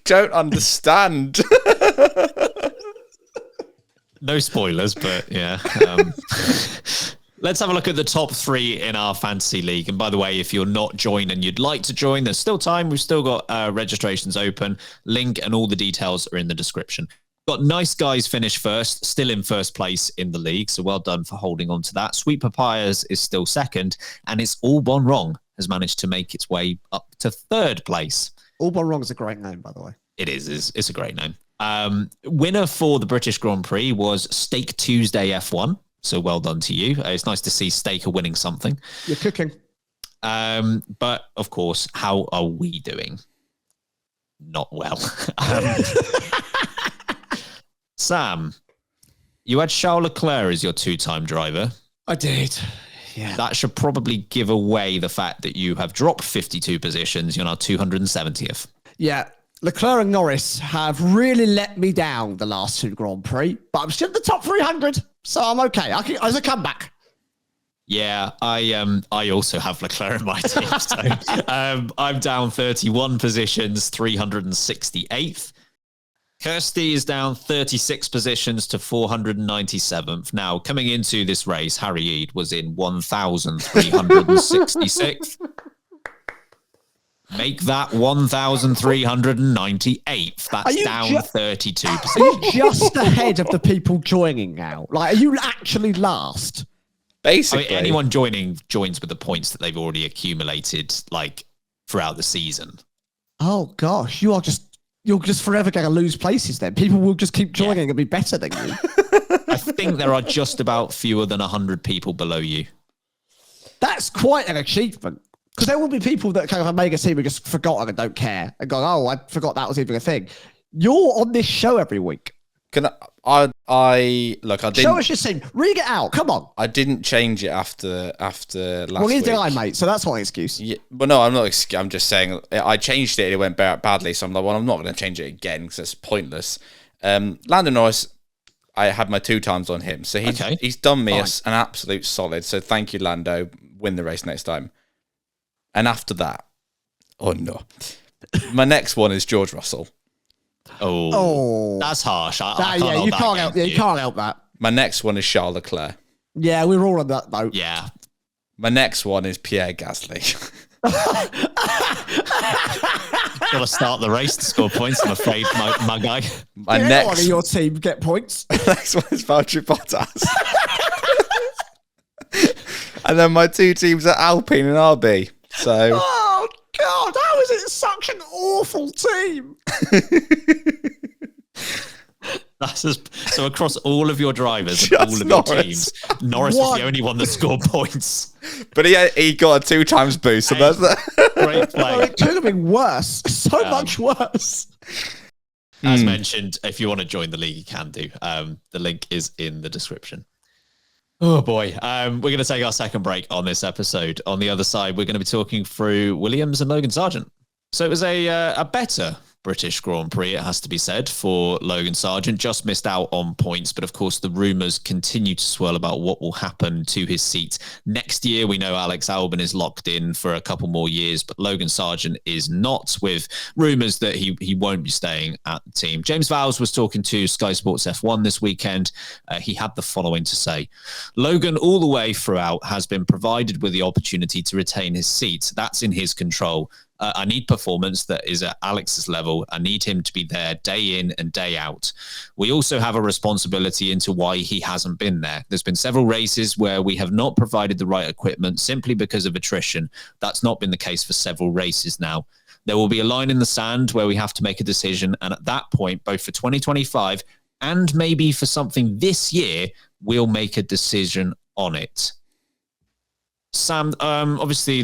Don't understand. No spoilers, but yeah. Let's have a look at the top 3 in our fantasy league. And by the way, if you're not joined and you'd like to join, there's still time. We've still got registrations open. Link and all the details are in the description. Got Nice Guys finish first, still in first place in the league. So well done for holding on to that. Sweet Papayas is still second. And It's All Gone Wrong has managed to make its way up to 3rd place. All Gone Wrong is a great name, by the way. It is. It's a great name. Winner for the British Grand Prix was Steak Tuesday F1. So well done to you. It's nice to see Staker winning something. You're cooking. But of course, how are we doing? Not well. Sam, you had Charles Leclerc as your 2-time driver. I did. Yeah. That should probably give away the fact that you have dropped 52 positions. You're now 270th. Yeah. Leclerc and Norris have really let me down the last 2 Grand Prix, but I'm still in the top 300, so I'm okay. As a comeback. Yeah, I also have Leclerc in my team. So I'm down 31 positions, 368th. Kirsty is down 36 positions to 497th. Now, coming into this race, Harry Eade was in 1,366th. Make that 1,398th. That's down 32 positions. Are you just ahead of the people joining now? Like, are you actually last? Basically. I mean, anyone joins with the points that they've already accumulated, like, throughout the season. Oh, gosh. You're just forever going to lose places then. People will just keep joining and be better than you. I think there are just about fewer than 100 people below you. That's quite an achievement. Because there will be people that kind of make a team who just forgotten and don't care and go, oh, I forgot that was even a thing. You're on this show every week. Can I look? I didn't show us your team. Read it out. Come on. I didn't change it after last week. Well, neither did I, mate. So that's not an excuse. Yeah, but no, I'm not. I'm just saying I changed it. And it went badly. So I'm like, well, I'm not going to change it again because it's pointless. Lando Norris, I had my 2 times on him, so he's done me an absolute solid. So thank you, Lando. Win the race next time. And after that, oh no, my next one is George Russell. Oh, that's harsh. You can't help that. My next one is Charles Leclerc. Yeah, we're all on that boat. Yeah. My next one is Pierre Gasly. Got to start the race to score points, I'm afraid, my guy. My next one of your team get points. Next one is Valtteri Bottas. And then my 2 teams are Alpine and RB. So. Oh God, how is it such an awful team? So across all of your drivers and all of your teams, Norris was the only one that scored points. But he got a 2 times boost, so that's great play. Well, it could have been worse, so much worse. As mentioned, if you want to join the league, you can do. The link is in the description. Oh boy, we're going to take our second break on this episode. On the other side, we're going to be talking through Williams and Logan Sargeant. So it was a better British Grand Prix, it has to be said, for Logan Sargeant. Just missed out on points, but of course the rumours continue to swirl about what will happen to his seat next year. We know Alex Albon is locked in for a couple more years, but Logan Sargeant is not, with rumours that he won't be staying at the team. James Vowles was talking to Sky Sports F1 this weekend. He had the following to say: Logan, all the way throughout, has been provided with the opportunity to retain his seat. That's in his control. I need performance that is at Alex's level. I need him to be there day in and day out. We also have a responsibility into why he hasn't been there. There's been several races where we have not provided the right equipment simply because of attrition. That's not been the case for several races now. There will be a line in the sand where we have to make a decision. And at that point, both for 2025 and maybe for something this year, we'll make a decision on it. Sam, obviously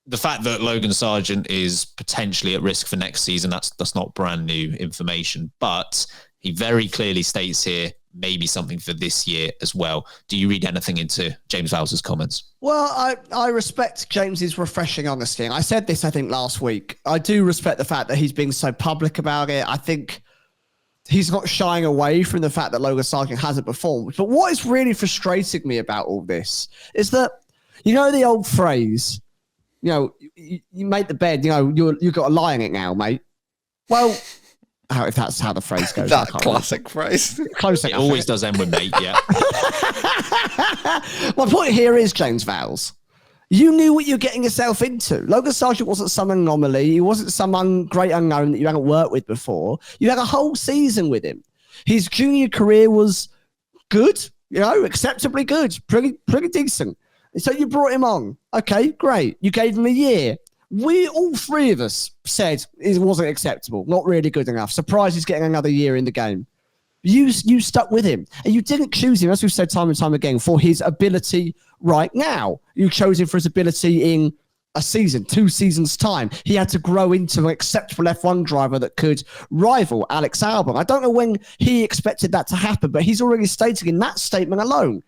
the fact that Logan Sargeant is potentially at risk for next season, that's not brand new information, but he very clearly states here maybe something for this year as well. Do you read anything into James Vowles' comments? Well, I respect James's refreshing honesty. And I said this, I think, last week. I do respect the fact that he's being so public about it. I think he's not shying away from the fact that Logan Sargeant hasn't performed. But what is really frustrating me about all this is that, you know, the old phrase, you know, you make the bed, you know, you've got to lie in it now, mate. Well, if that's how the phrase goes. That classic phrase. Close enough. It always does end with mate, yeah. My point here is, James Vowles, you knew what you're getting yourself into. Logan Sargeant wasn't some anomaly. He wasn't some great unknown that you hadn't worked with before. You had a whole season with him. His junior career was good, you know, acceptably good, pretty decent. So you brought him on. Okay, great. You gave him a year. We, all 3 of us, said it wasn't acceptable. Not really good enough. Surprised he's getting another year in the game. You stuck with him. And you didn't choose him, as we've said time and time again, for his ability right now. You chose him for his ability in a season, 2 seasons' time. He had to grow into an acceptable F1 driver that could rival Alex Albon. I don't know when he expected that to happen, but he's already stated in that statement alone,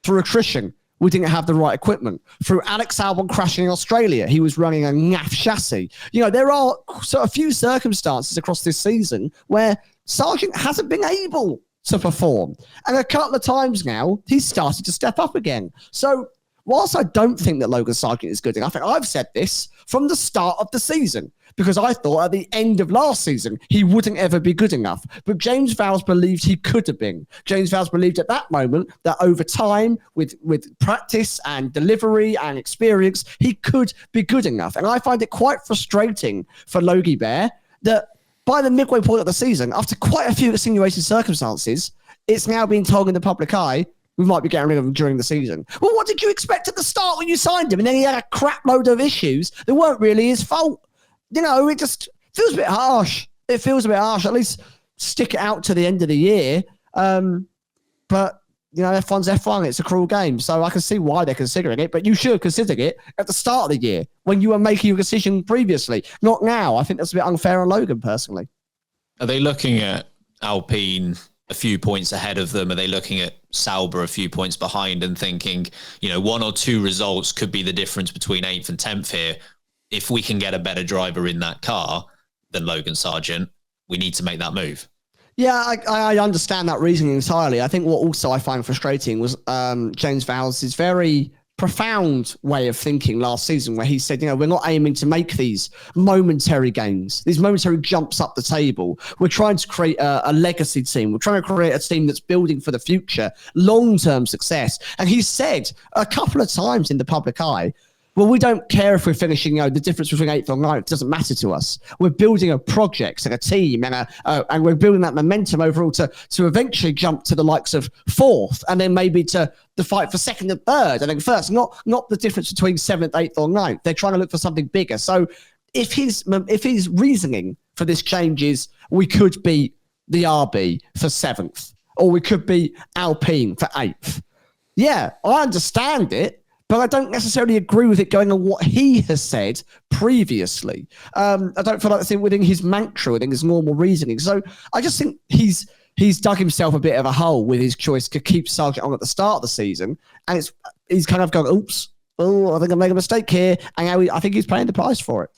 through attrition, we didn't have the right equipment. Through Alex Albon crashing in Australia, he was running a naff chassis. You know, there are a few circumstances across this season where Sargeant hasn't been able to perform. And a couple of times now, he's started to step up again. So whilst I don't think that Logan Sargeant is good enough, and I've said this from the start of the season, because I thought at the end of last season, he wouldn't ever be good enough. But James Vowles believed he could have been. James Vowles believed at that moment that over time, with practice and delivery and experience, he could be good enough. And I find it quite frustrating for Logie Bear that by the midway point of the season, after quite a few extenuating circumstances, it's now being told in the public eye, we might be getting rid of him during the season. Well, what did you expect at the start when you signed him? And then he had a crap load of issues that weren't really his fault. You know, it just feels a bit harsh. It feels a bit harsh. At least stick it out to the end of the year. But, F1's F1. It's a cruel game. So I can see why they're considering it. But you should have considered it at the start of the year when you were making your decision previously, not now. I think that's a bit unfair on Logan, personally. Are they looking at Alpine a few points ahead of them? Are they looking at Sauber a few points behind and thinking, one or two results could be the difference between 8th and 10th here? If we can get a better driver in that car than Logan Sargent, we need to make that move. Yeah, I understand that reasoning entirely. I think what also I find frustrating was James Vowles' very profound way of thinking last season, where he said, we're not aiming to make these momentary gains, these momentary jumps up the table. We're trying to create a legacy team. We're trying to create a team that's building for the future, long-term success. And he said a couple of times in the public eye, well, we don't care if we're finishing, the difference between 8th or 9th doesn't matter to us. We're building a project and a team and we're building that momentum overall to eventually jump to the likes of 4th and then maybe to the fight for 2nd and 3rd and then 1st, not the difference between 7th, 8th or 9th. They're trying to look for something bigger. So if his reasoning for this change is we could beat the RB for 7th or we could beat Alpine for 8th. Yeah, I understand it. But I don't necessarily agree with it going on what he has said previously. I don't feel like that's within his mantra, within his normal reasoning. So I just think he's dug himself a bit of a hole with his choice to keep Sargent on at the start of the season. And he's kind of going, oops, I think I made a mistake here. And I think he's paying the price for it.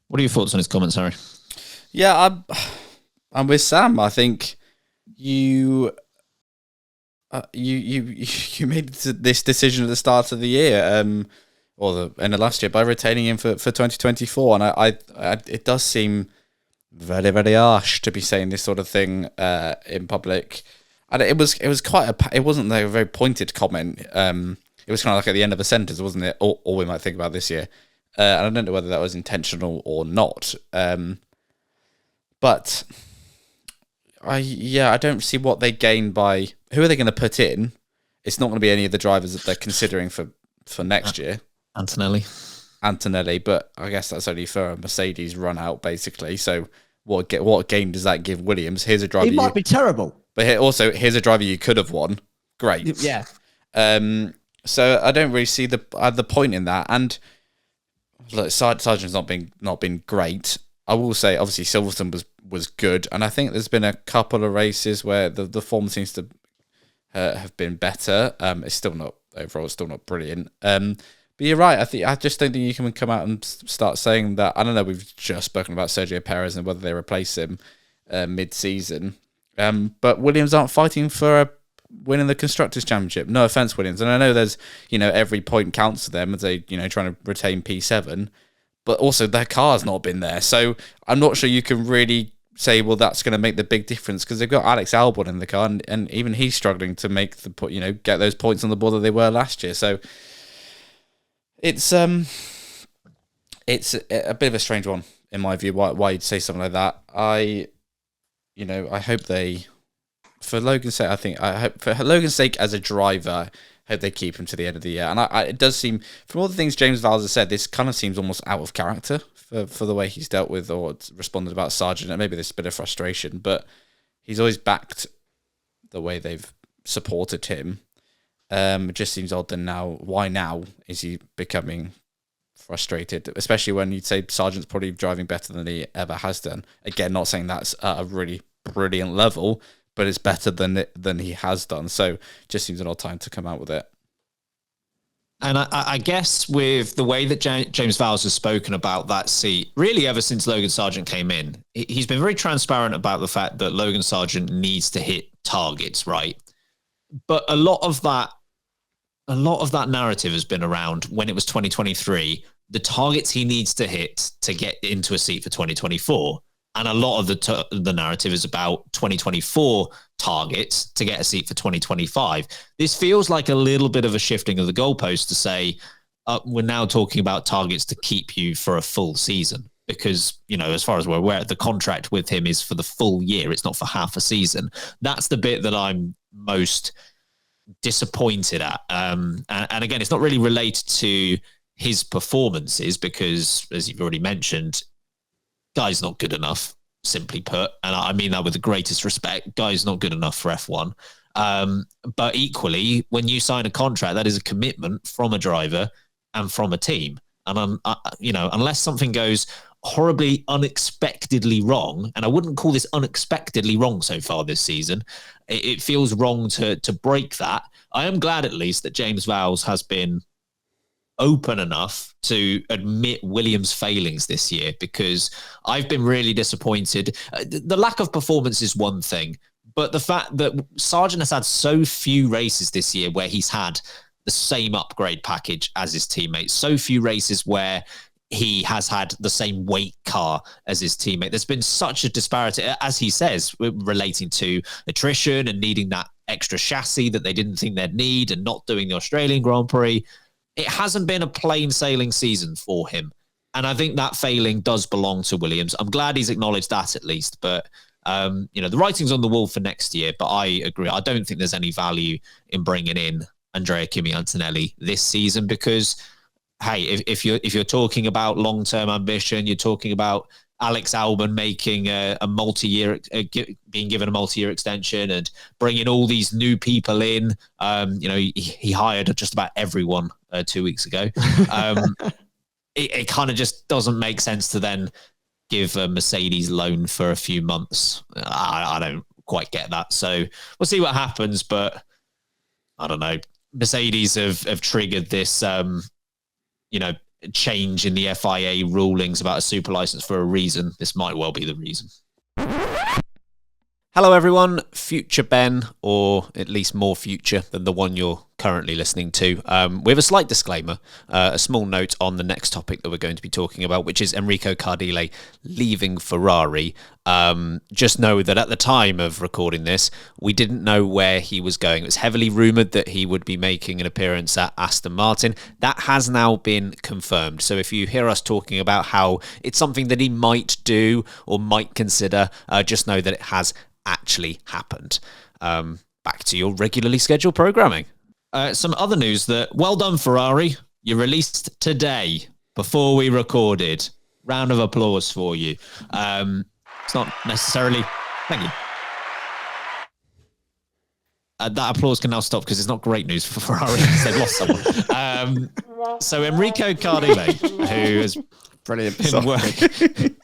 What are your thoughts on his comments, Harry? Yeah, I'm with Sam. I think you made this decision at the start of the year, or the end of last year, by retaining him for 2024, and I it does seem very, very harsh to be saying this sort of thing in public, and it wasn't like a very pointed comment. It was kind of like at the end of a sentence, wasn't it? All we might think about this year, and I don't know whether that was intentional or not, but. I don't see what they gain by... Who are they going to put in? It's not going to be any of the drivers that they're considering for next year. Antonelli, but I guess that's only for a Mercedes run out, basically. So what gain does that give Williams? Here's a driver... He might be terrible. But here's a driver you could have won. Great. Yeah. So I don't really see the point in that. And look, Sargent's not been great. I will say, obviously, Silverstone was good, and I think there's been a couple of races where the form seems to have been better. It's still not overall, it's still not brilliant. But you're right. I just don't think you can come out and start saying that. I don't know. We've just spoken about Sergio Perez and whether they replace him mid-season. But Williams aren't fighting for winning the Constructors' Championship. No offense, Williams, and I know there's every point counts for them as they trying to retain P7. But also their car's not been there. So I'm not sure you can really say, well, that's going to make the big difference because they've got Alex Albon in the car and even he's struggling to make get those points on the board that they were last year. So it's a bit of a strange one in my view. Why you'd say something like that? I hope they, for Logan's sake, I hope for Logan's sake as a driver, hope they keep him to the end of the year. And it does seem, from all the things James Vowles has said, this kind of seems almost out of character for the way he's dealt with or responded about Sargent. And maybe there's a bit of frustration, but he's always backed the way they've supported him. It just seems odd that now, why now is he becoming frustrated? Especially when you'd say Sargent's probably driving better than he ever has done. Again, not saying that's at a really brilliant level, but it's better than he has done. So just seems an odd time to come out with it. And I guess with the way that James Vowles has spoken about that seat, really ever since Logan Sargent came in, he's been very transparent about the fact that Logan Sargent needs to hit targets, right? But a lot of that narrative has been around when it was 2023, the targets he needs to hit to get into a seat for 2024. And a lot of the narrative is about 2024 targets to get a seat for 2025. This feels like a little bit of a shifting of the goalpost to say, we're now talking about targets to keep you for a full season. Because, as far as we're aware, the contract with him is for the full year. It's not for half a season. That's the bit that I'm most disappointed at. And again, it's not really related to his performances because, as you've already mentioned, guy's not good enough, simply put. And I mean that with the greatest respect. Guy's not good enough for F1. But equally, when you sign a contract, that is a commitment from a driver and from a team. And unless something goes horribly unexpectedly wrong, and I wouldn't call this unexpectedly wrong so far this season, it feels wrong to break that. I am glad at least that James Vowles has been open enough to admit Williams' failings this year, because I've been really disappointed. The lack of performance is one thing, but the fact that Sargent has had so few races this year where he's had the same upgrade package as his teammates, so few races where he has had the same weight car as his teammate. There's been such a disparity, as he says, relating to attrition and needing that extra chassis that they didn't think they'd need and not doing the Australian Grand Prix. It hasn't been a plain sailing season for him. And I think that failing does belong to Williams. I'm glad he's acknowledged that at least. But, the writing's on the wall for next year. But I agree. I don't think there's any value in bringing in Andrea Kimi Antonelli this season, because, hey, if you're talking about long-term ambition, you're talking about Alex Albon making a multi-year, being given a multi-year extension and bringing all these new people in. He hired just about everyone 2 weeks ago. It kind of just doesn't make sense to then give a Mercedes loan for a few months. I don't quite get that. So we'll see what happens. But I don't know. Mercedes have triggered this, change in the FIA rulings about a super license for a reason. This might well be the reason. Hello, everyone. Future Ben, or at least more future than the one you're currently listening to. We have a slight disclaimer, a small note on the next topic that we're going to be talking about, which is Enrico Cardile leaving Ferrari. Just know that at the time of recording this, we didn't know where he was going. It was heavily rumoured that he would be making an appearance at Aston Martin. That has now been confirmed. So if you hear us talking about how it's something that he might do or might consider, just know that it has actually happened. Back to your regularly scheduled programming. Some other news that, well done, Ferrari. You released today before we recorded. Round of applause for you. It's not necessarily... Thank you. That applause can now stop because it's not great news for Ferrari because they've lost someone. So Enrico Cardile, who has been working...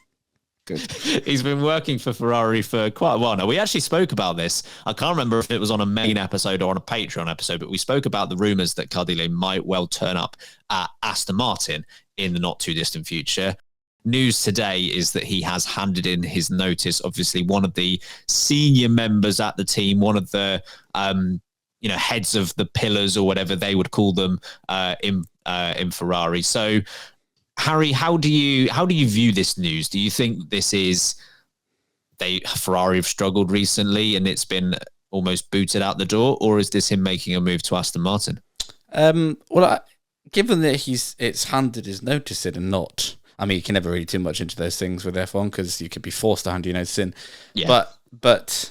Good. He's been working for Ferrari for quite a while now. We actually spoke about this. I can't remember if it was on a main episode or on a Patreon episode, but we spoke about the rumours that Cardile might well turn up at Aston Martin in the not too distant future. News today is that he has handed in his notice. Obviously, one of the senior members at the team, one of the heads of the pillars or whatever they would call them in Ferrari. So, Harry, how do you view this news? Do you think this is Ferrari have struggled recently and it's been almost booted out the door, or is this him making a move to Aston Martin? Given that it's handed his notice in and not, I mean, you can never read too much into those things with F1 because you could be forced to hand your notice in. Yeah. But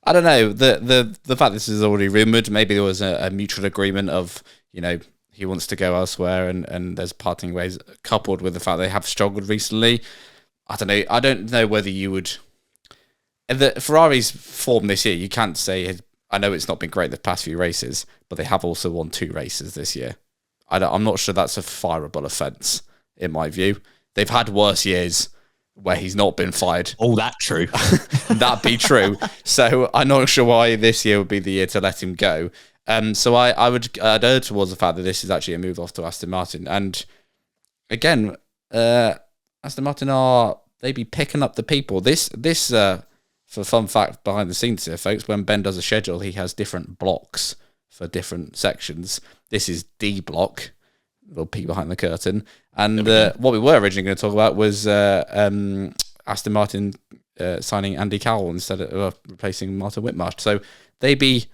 I don't know, the fact this is already rumoured, maybe there was a mutual agreement of, he wants to go elsewhere and there's parting ways, coupled with the fact they have struggled recently. I don't know. I don't know whether you would... The Ferrari's form this year, you can't say... I know it's not been great the past few races, but they have also won 2 races this year. I'm not sure that's a fireable offence, in my view. They've had worse years where he's not been fired. Oh, that's true. That'd be true. So I'm not sure why this year would be the year to let him go. So I'd err towards the fact that this is actually a move off to Aston Martin. And again, Aston Martin they be picking up the people. This for fun fact behind the scenes here, folks, when Ben does a schedule, he has different blocks for different sections. This is D block, little peek behind the curtain. And what we were originally going to talk about was Aston Martin signing Andy Cowell instead of replacing Martin Whitmarsh. So they be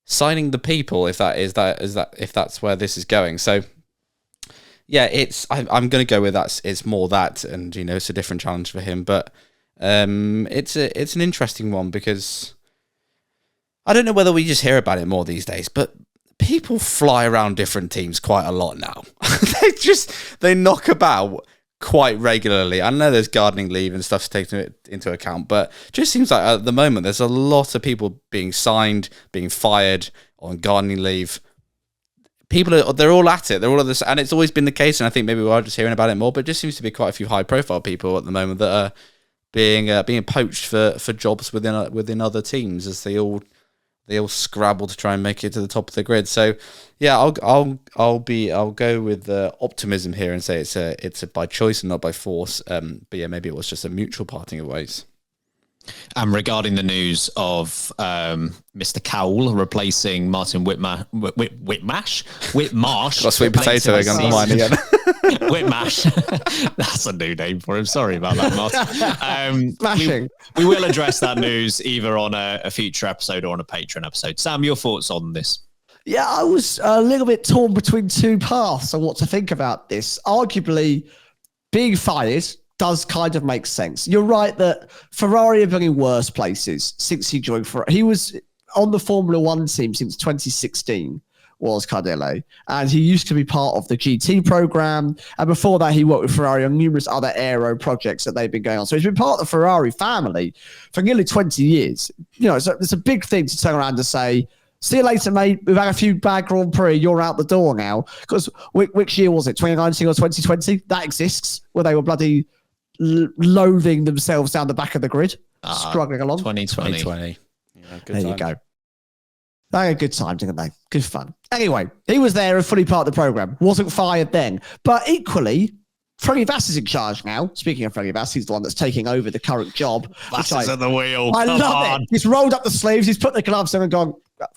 signing the people, if that's where this is going. So yeah, I'm going to go with that. It's more that, and it's a different challenge for him. But it's an interesting one because I don't know whether we just hear about it more these days, but people fly around different teams quite a lot now. They knock about quite regularly. I know there's gardening leave and stuff to take into account, but it just seems like at the moment there's a lot of people being signed, being fired on gardening leave. They're all at it. They're all at this, and it's always been the case. And I think maybe we are just hearing about it more, but it just seems to be quite a few high-profile people at the moment that are being poached for jobs within other teams as they all scrabble to try and make it to the top of the grid. So yeah, I'll go with optimism here and say it's a by choice and not by force. But yeah, maybe it was just a mutual parting of ways. And regarding the news of Mr. Cowell replacing Martin Whitmarsh. Got sweet potato egg on the line again. Whitmarsh. That's a new name for him. Sorry about that, Martin. We will address that news either on a future episode or on a Patreon episode. Sam, your thoughts on this? Yeah, I was a little bit torn between two paths on what to think about this. Arguably, being fired does kind of make sense. You're right that Ferrari have been in worse places since he joined Ferrari. He was on the Formula One team since 2016, was Cardile, and he used to be part of the GT program. And before that, he worked with Ferrari on numerous other aero projects that they've been going on. So he's been part of the Ferrari family for nearly 20 years. You know, it's a big thing to turn around and say, see you later, mate. We've had a few bad Grand Prix. You're out the door now. Because which year was it? 2019 or 2020? That exists, where they were bloody loathing themselves down the back of the grid, struggling along. 2020. Yeah, there you go. They had a good time, didn't they? Good fun. Anyway, he was there and fully part of the program. Wasn't fired then. But equally, Freddie Vass is in charge now. Speaking of Freddie Vass, he's the one that's taking over the current job. Vass is at the wheel. I love it. He's rolled up the sleeves. He's put the gloves on and gone,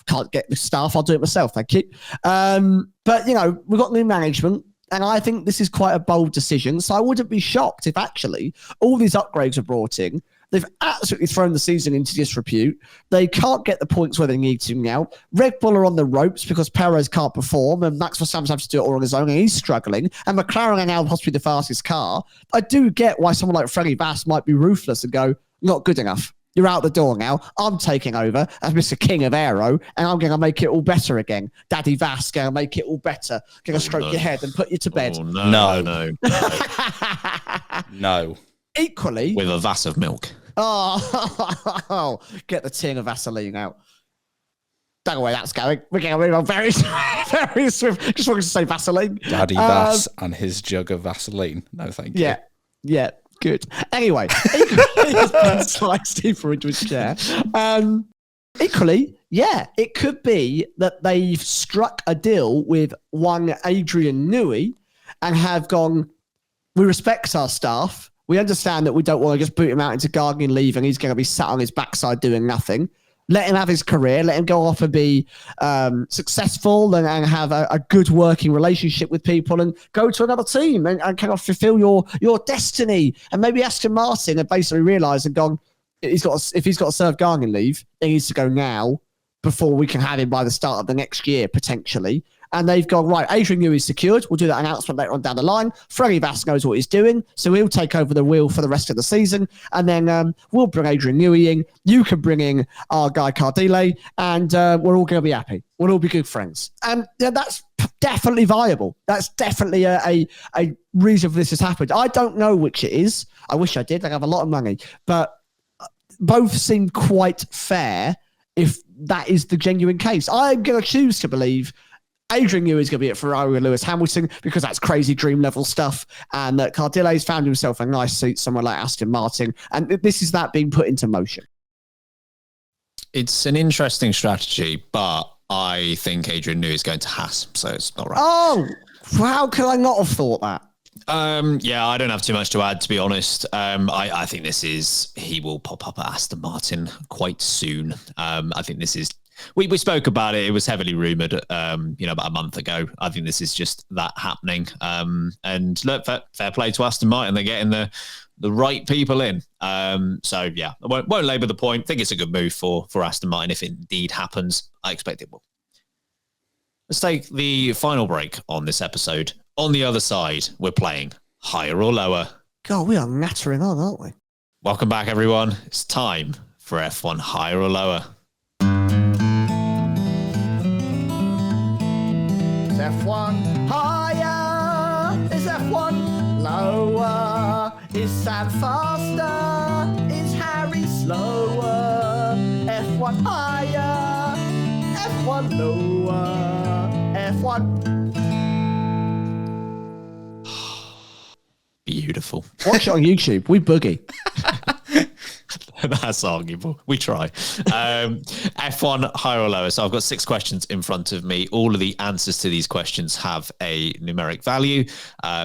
can't get the staff. I'll do it myself. Thank you. But, you know, we've got new management. And I think this is quite a bold decision. So I wouldn't be shocked if actually all these upgrades are brought in. They've absolutely thrown the season into disrepute. They can't get the points where they need to now. Red Bull are on the ropes because Perez can't perform and Max Verstappen has to do it all on his own and he's struggling. And McLaren are now possibly the fastest car. I do get why someone like Freddie Vass might be ruthless and go, not good enough. You're out the door now. I'm taking over as Mr. King of Aero, and I'm going to make it all better again. Daddy Vass going to make it all better. Going to stroke your head and put you to bed. Oh, no. No. Equally. With a Vass of milk. Oh, get the tin of Vaseline out. Don't know where that's going. We're going to move on very, very swift. Just wanted to say Vaseline. Daddy Vass and his jug of Vaseline. No, thank you. Yeah. Good. Anyway, slides deeper into his chair. Equally, yeah, it could be that they've struck a deal with one Adrian Newey and have gone, we respect our staff. We understand that we don't want to just boot him out into gardening leave and he's going to be sat on his backside doing nothing. Let him have his career. Let him go off and be successful and have a good working relationship with people and go to another team and kind of fulfill your destiny. And maybe Aston Martin have basically realised and gone, if he's got to serve gardening leave, he needs to go now before we can have him by the start of the next year, potentially. And they've gone, right, Adrian Newey is secured. We'll do that announcement later on down the line. Freddie Vass knows what he's doing, so he'll take over the wheel for the rest of the season. And then we'll bring Adrian Newey in. You can bring in our guy Cardile, and we're all going to be happy. We'll all be good friends. And that's definitely viable. That's definitely a reason for this has happened. I don't know which it is. I wish I did. I have a lot of money. But both seem quite fair if that is the genuine case. I'm going to choose to believe Adrian Newey is going to be at Ferrari with Lewis Hamilton because that's crazy dream level stuff. And that Cardile's found himself a nice seat somewhere like Aston Martin. And this is that being put into motion. It's an interesting strategy, but I think Adrian Newey is going to Haas, so it's not right. Oh, how could I not have thought that? Yeah, I don't have too much to add, to be honest. I think he will pop up at Aston Martin quite soon. I think this is, we spoke about it. It was heavily rumored, about a month ago. I think this is just that happening. And look, fair play to Aston Martin. They're getting the right people in. So yeah, I won't labour the point. I think it's a good move for Aston Martin. If it indeed happens, I expect it will. Let's take the final break on this episode. On the other side, we're playing Higher or Lower. God, we are nattering on, aren't we? Welcome back, everyone. It's time for F1 Higher or Lower. It's F1 higher, it's F1 lower? Is Sam faster? Is Harry slower? F1 higher, F1 lower, F1. Beautiful. Watch it on YouTube. We boogie. That's arguable. We try. F1 higher or lower. So I've got 6 questions in front of me. All of the answers to these questions have a numeric value.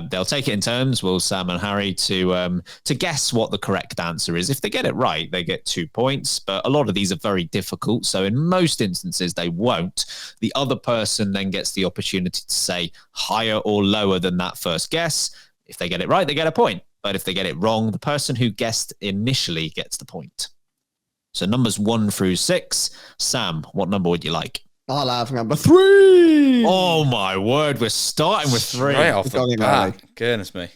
They'll take it in turns, will Sam and Harry, to guess what the correct answer is. If they get it right, they get 2 points. But a lot of these are very difficult. So in most instances, they won't. The other person then gets the opportunity to say higher or lower than that first guess. If they get it right, they get a point. But if they get it wrong, the person who guessed initially gets the point. So numbers 1 through 6. Sam, what number would you like? I'll have number 3. Oh my word, we're starting with 3. Right off the bat. Goodness me.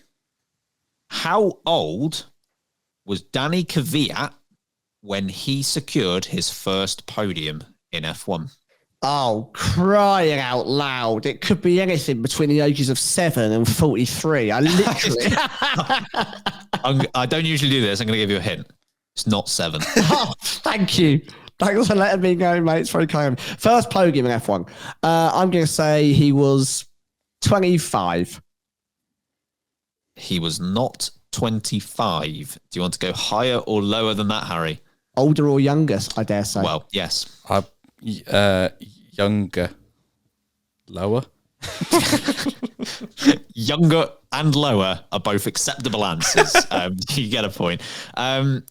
How old was Danny Kvyat when he secured his first podium in F1? Oh, crying out loud. It could be anything between the ages of 7 and 43. I literally... I don't usually do this. I'm going to give you a hint. It's not 7. Oh, thank you. Thanks for letting me go, mate. It's very kind. First podium in F1. I'm going to say he was 25. He was not 25. Do you want to go higher or lower than that, Harry? Older or younger, I dare say. Well, yes. Younger. Lower? Younger and lower are both acceptable answers. You get a point.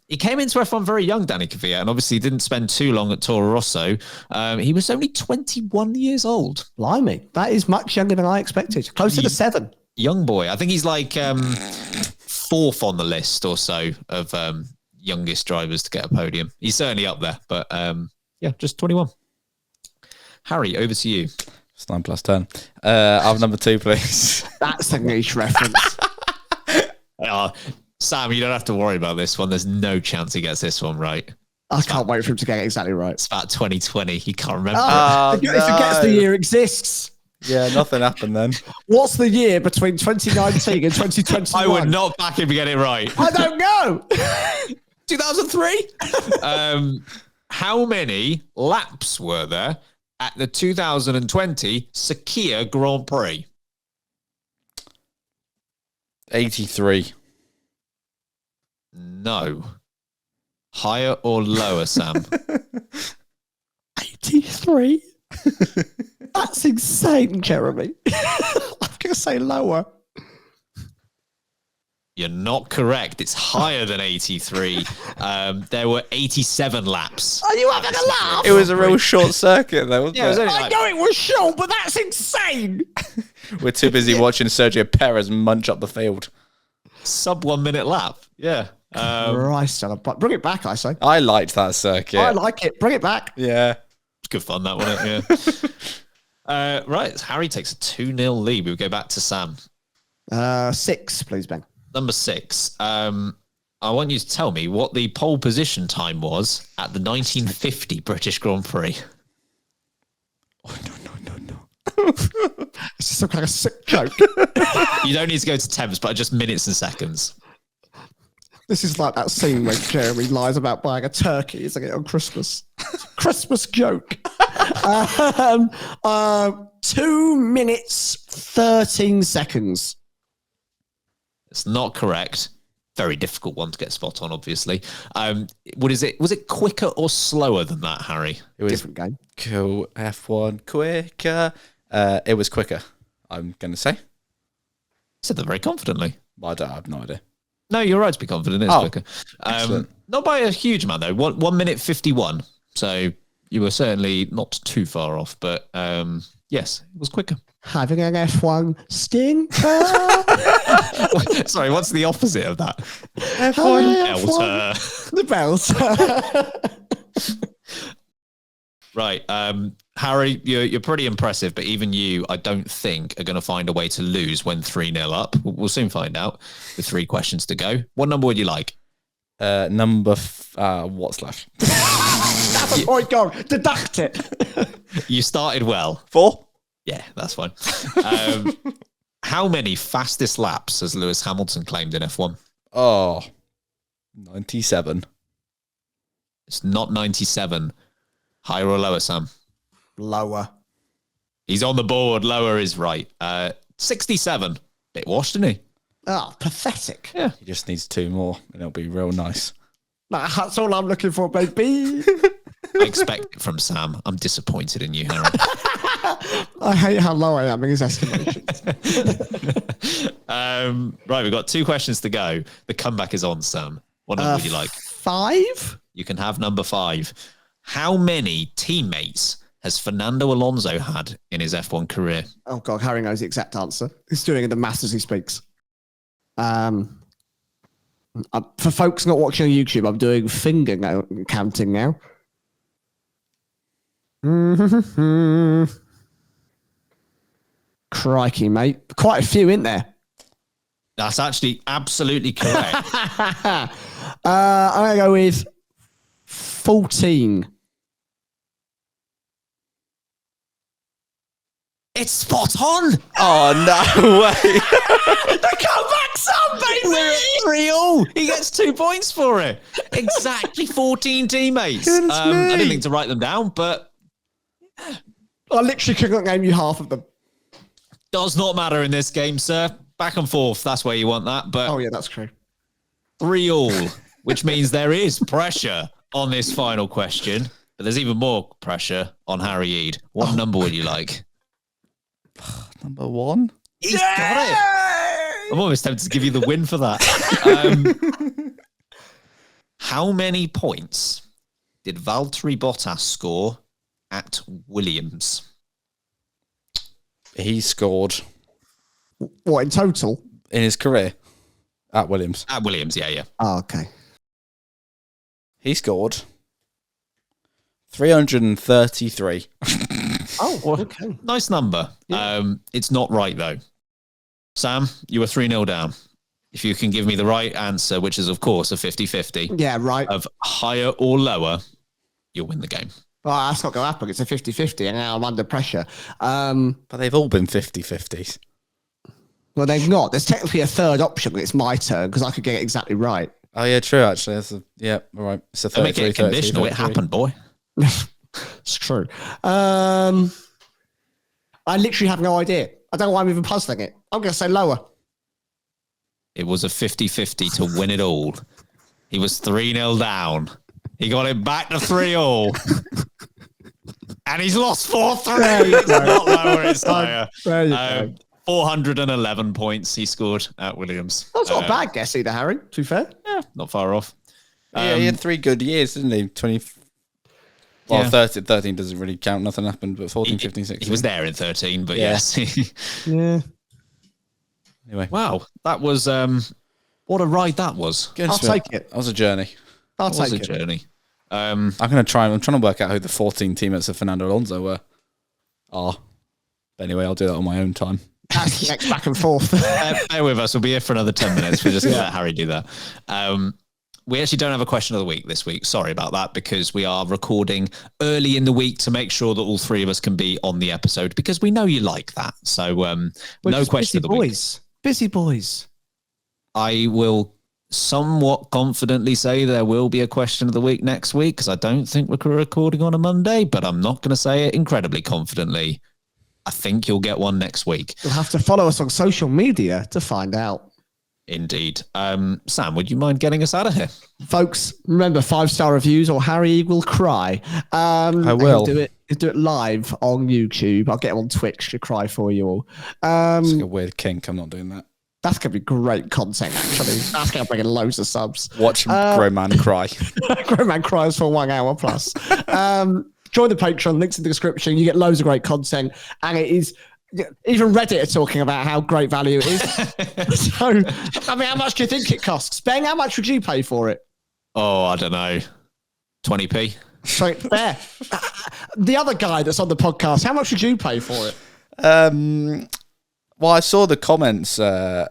He came into F1 very young, Danny Kvyat, and obviously didn't spend too long at Toro Rosso. He was only 21 years old. Blimey, that is much younger than I expected. Closer to 7. Young boy. I think he's like 4th on the list or so of youngest drivers to get a podium. He's certainly up there, but yeah, just 21. Harry, over to you. It's 9 plus 10. I have number 2, please. That's a niche reference. Sam, you don't have to worry about this one. There's no chance he gets this one right. I can't wait for him to get it exactly right. It's about 2020. He can't remember. If he gets the year exists. Yeah, nothing happened then. What's the year between 2019 and 2021? I would not back him to get it right. I don't know. 2003? How many laps were there at the 2020 Sakia Grand Prix? 83. No. Higher or lower, Sam? 83? That's insane, Jeremy. I'm going to say lower. You're not correct. It's higher than 83. There were 87 laps. Are you having a laugh? It was a real short circuit, though, wasn't Yeah, it was it? only I know it was short, but that's insane. We're too busy watching Sergio Perez munch up the field. Sub 1 minute lap. Yeah. Christ, bring it back, I say. I liked that circuit. I like it. Bring it back. Yeah. It's good fun, that, wasn't it? Yeah. Right. Harry takes a 2-0 lead. We'll go back to Sam. 6, please, Ben. Number 6. I want you to tell me what the pole position time was at the 1950 British Grand Prix. Oh, no. It's some kind of sick joke. You don't need to go to temps, but just minutes and seconds. This is like that scene when Jeremy lies about buying a turkey, isn't it, on Christmas? Christmas joke. 2 minutes, 13 seconds. It's not correct. Very difficult one to get spot on, obviously. What is it? Was it quicker or slower than that, Harry? It was Different game. Cool. F1 quicker. It was quicker, I'm going to say. Said that very confidently. I have no idea. No, you're right to be confident. It's quicker. Excellent. Not by a huge amount, though. 1 minute 51. So you were certainly not too far off. But yes, it was quicker. Having an F1 stinker. Sorry, what's the opposite of that? F1. The belter. Right. Harry, you're pretty impressive, but even you, I don't think, are going to find a way to lose when 3-0 up. We'll soon find out with 3 questions to go. What number would you like? What's left? That's a point gone. Deduct it. You started well. 4? Yeah, that's fine. How many fastest laps has Lewis Hamilton claimed in F1? Oh, 97. It's not 97. Higher or lower, Sam? Lower. He's on the board. Lower is right. 67. Bit washed, didn't he? Oh, pathetic. Yeah. He just needs 2 more, and it'll be real nice. That's all I'm looking for, baby. I expect it from Sam. I'm disappointed in you, Harry. I hate how low I am in his estimations. Right, we've got 2 questions to go. The comeback is on, Sam. What number would you like? 5? You can have number 5. How many teammates has Fernando Alonso had in his F1 career? Oh, God, Harry knows the exact answer. He's doing the maths as he speaks. For folks not watching on YouTube, I'm doing finger counting now. Crikey, mate. Quite a few in there. That's actually absolutely correct. I'm going to go with 14. It's spot on. Oh, no way. The comeback, Sam, baby. 3-3. He gets 2 points for it. Exactly 14 teammates. I didn't think to write them down, but I literally couldn't name you half of them. does not matter in this game, sir. Back and forth. That's where you want that. But Oh, yeah, that's true. 3-3, which means there is pressure on this final question. But there's even more pressure on Harry Eade. What number would you like? Number 1? He's got it. I'm almost tempted to give you the win for that. How many points did Valtteri Bottas score at Williams? He scored What, in total? in his career at Williams. At Williams, yeah. Oh, okay. He scored 333. Oh, okay. Nice number. Yeah. It's not right, though. Sam, you were 3-0 down. If you can give me the right answer, which is, of course, a 50-50, Yeah, right. of higher or lower, you'll win the game. Well, that's not going to happen. It's a 50-50, and now I'm under pressure. But they've all been 50-50s. Well, they've not. There's technically a third option. It's my turn because I could get it exactly right. Oh, yeah, true, actually. All right. It's a Don't make 33, it conditional. It 33. happened, boy. It's true. I literally have no idea. I don't know why I'm even puzzling it. I'm going to say lower. It was a 50-50 to win it all. He was 3-0 down. He got it back to 3-3. And he's lost 4-3. It's not lower, it's higher. There you go. 411 points he scored at Williams. That's not a bad guess either, Harry, to be fair. Yeah, not far off. Yeah, he had 3 good years, didn't he? 20. Well, Yeah. 13 doesn't really count. Nothing happened, but 14, 15, 16. He was there in 13, but Yeah. yes. Yeah. Anyway. Wow, that was what a ride that was. I'll take it. That was a journey. I'll That was take a it. journey. I'm trying to work out who the 14 teammates of Fernando Alonso are. But anyway, I'll do that on my own time. That's the next back and forth. Bear with us. We'll be here for another 10 minutes. We're just going to let Harry do that. We actually don't have a question of the week this week. Sorry about that, because we are recording early in the week to make sure that all 3 of us can be on the episode, because we know you like that. So no question of the week. Busy boys. I will somewhat confidently say there will be a question of the week next week, because I don't think we're recording on a Monday, but I'm not going to say it incredibly confidently. I think you'll get one next week. You'll have to follow us on social media to find out. Indeed. Sam, would you mind getting us out of here? Folks, remember 5-star reviews or Harry will cry. I will. He'll do it live on YouTube. I'll get him on Twitch to cry for you all. It's like a weird kink. I'm not doing that. That's going to be great content, actually. That's going to bring in loads of subs. Watch grown man cry. Grown man cries for 1 hour plus. Join the Patreon, links in the description. You get loads of great content. And it is, even Reddit are talking about how great value it is. So, I mean, how much do you think it costs? Ben, how much would you pay for it? Oh, I don't know. 20p? So there. The other guy that's on the podcast, how much would you pay for it? Well, I saw the comments on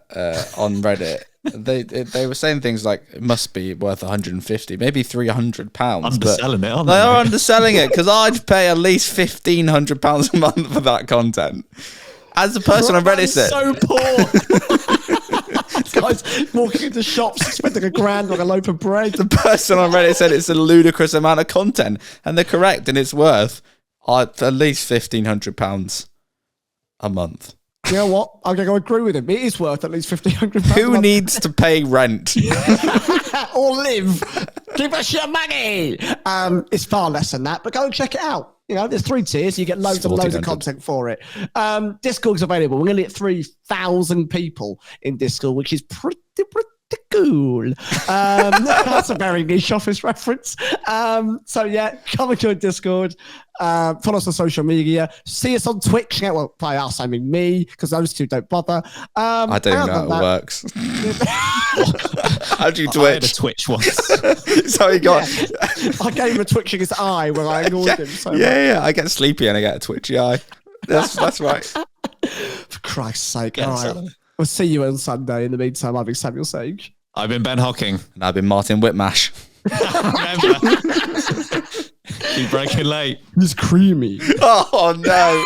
Reddit. They were saying things like it must be worth 150, maybe 300 pounds. Underselling it, aren't They they? are underselling it, because I'd pay at least £1,500 a month for that content. As the person on Reddit said, so poor. Guys walking into shops spending $1,000 on a loaf of bread. the person on Reddit said it's a ludicrous amount of content, and they're correct, and it's worth at least £1,500 a month. You know what? I'm going to agree with him. It is worth at least £1,500. Who needs to pay rent? Or live? Give us your money. It's far less than that, but go and check it out. You know, there's 3 tiers. You get loads and loads of content for it. Discord's available. We're going to get 3,000 people in Discord, which is pretty cool. That's a very niche Office reference. So yeah, come and join Discord. Follow us on social media. See us on Twitch. Yeah, well, by us, I mean me, because those two don't bother. I don't even know how it works. How do you Twitch? I had a Twitch once. So he got. Yeah. I gave him a twitching his eye when I ignored him. So yeah. I get sleepy and I get a twitchy eye. That's right. For Christ's sake. All right. We'll see you on Sunday. In the meantime, I've been Samuel Sage. I've been Ben Hocking. And I've been Martin Whitmash. Remember, keep breaking late. He's creamy. Oh, no.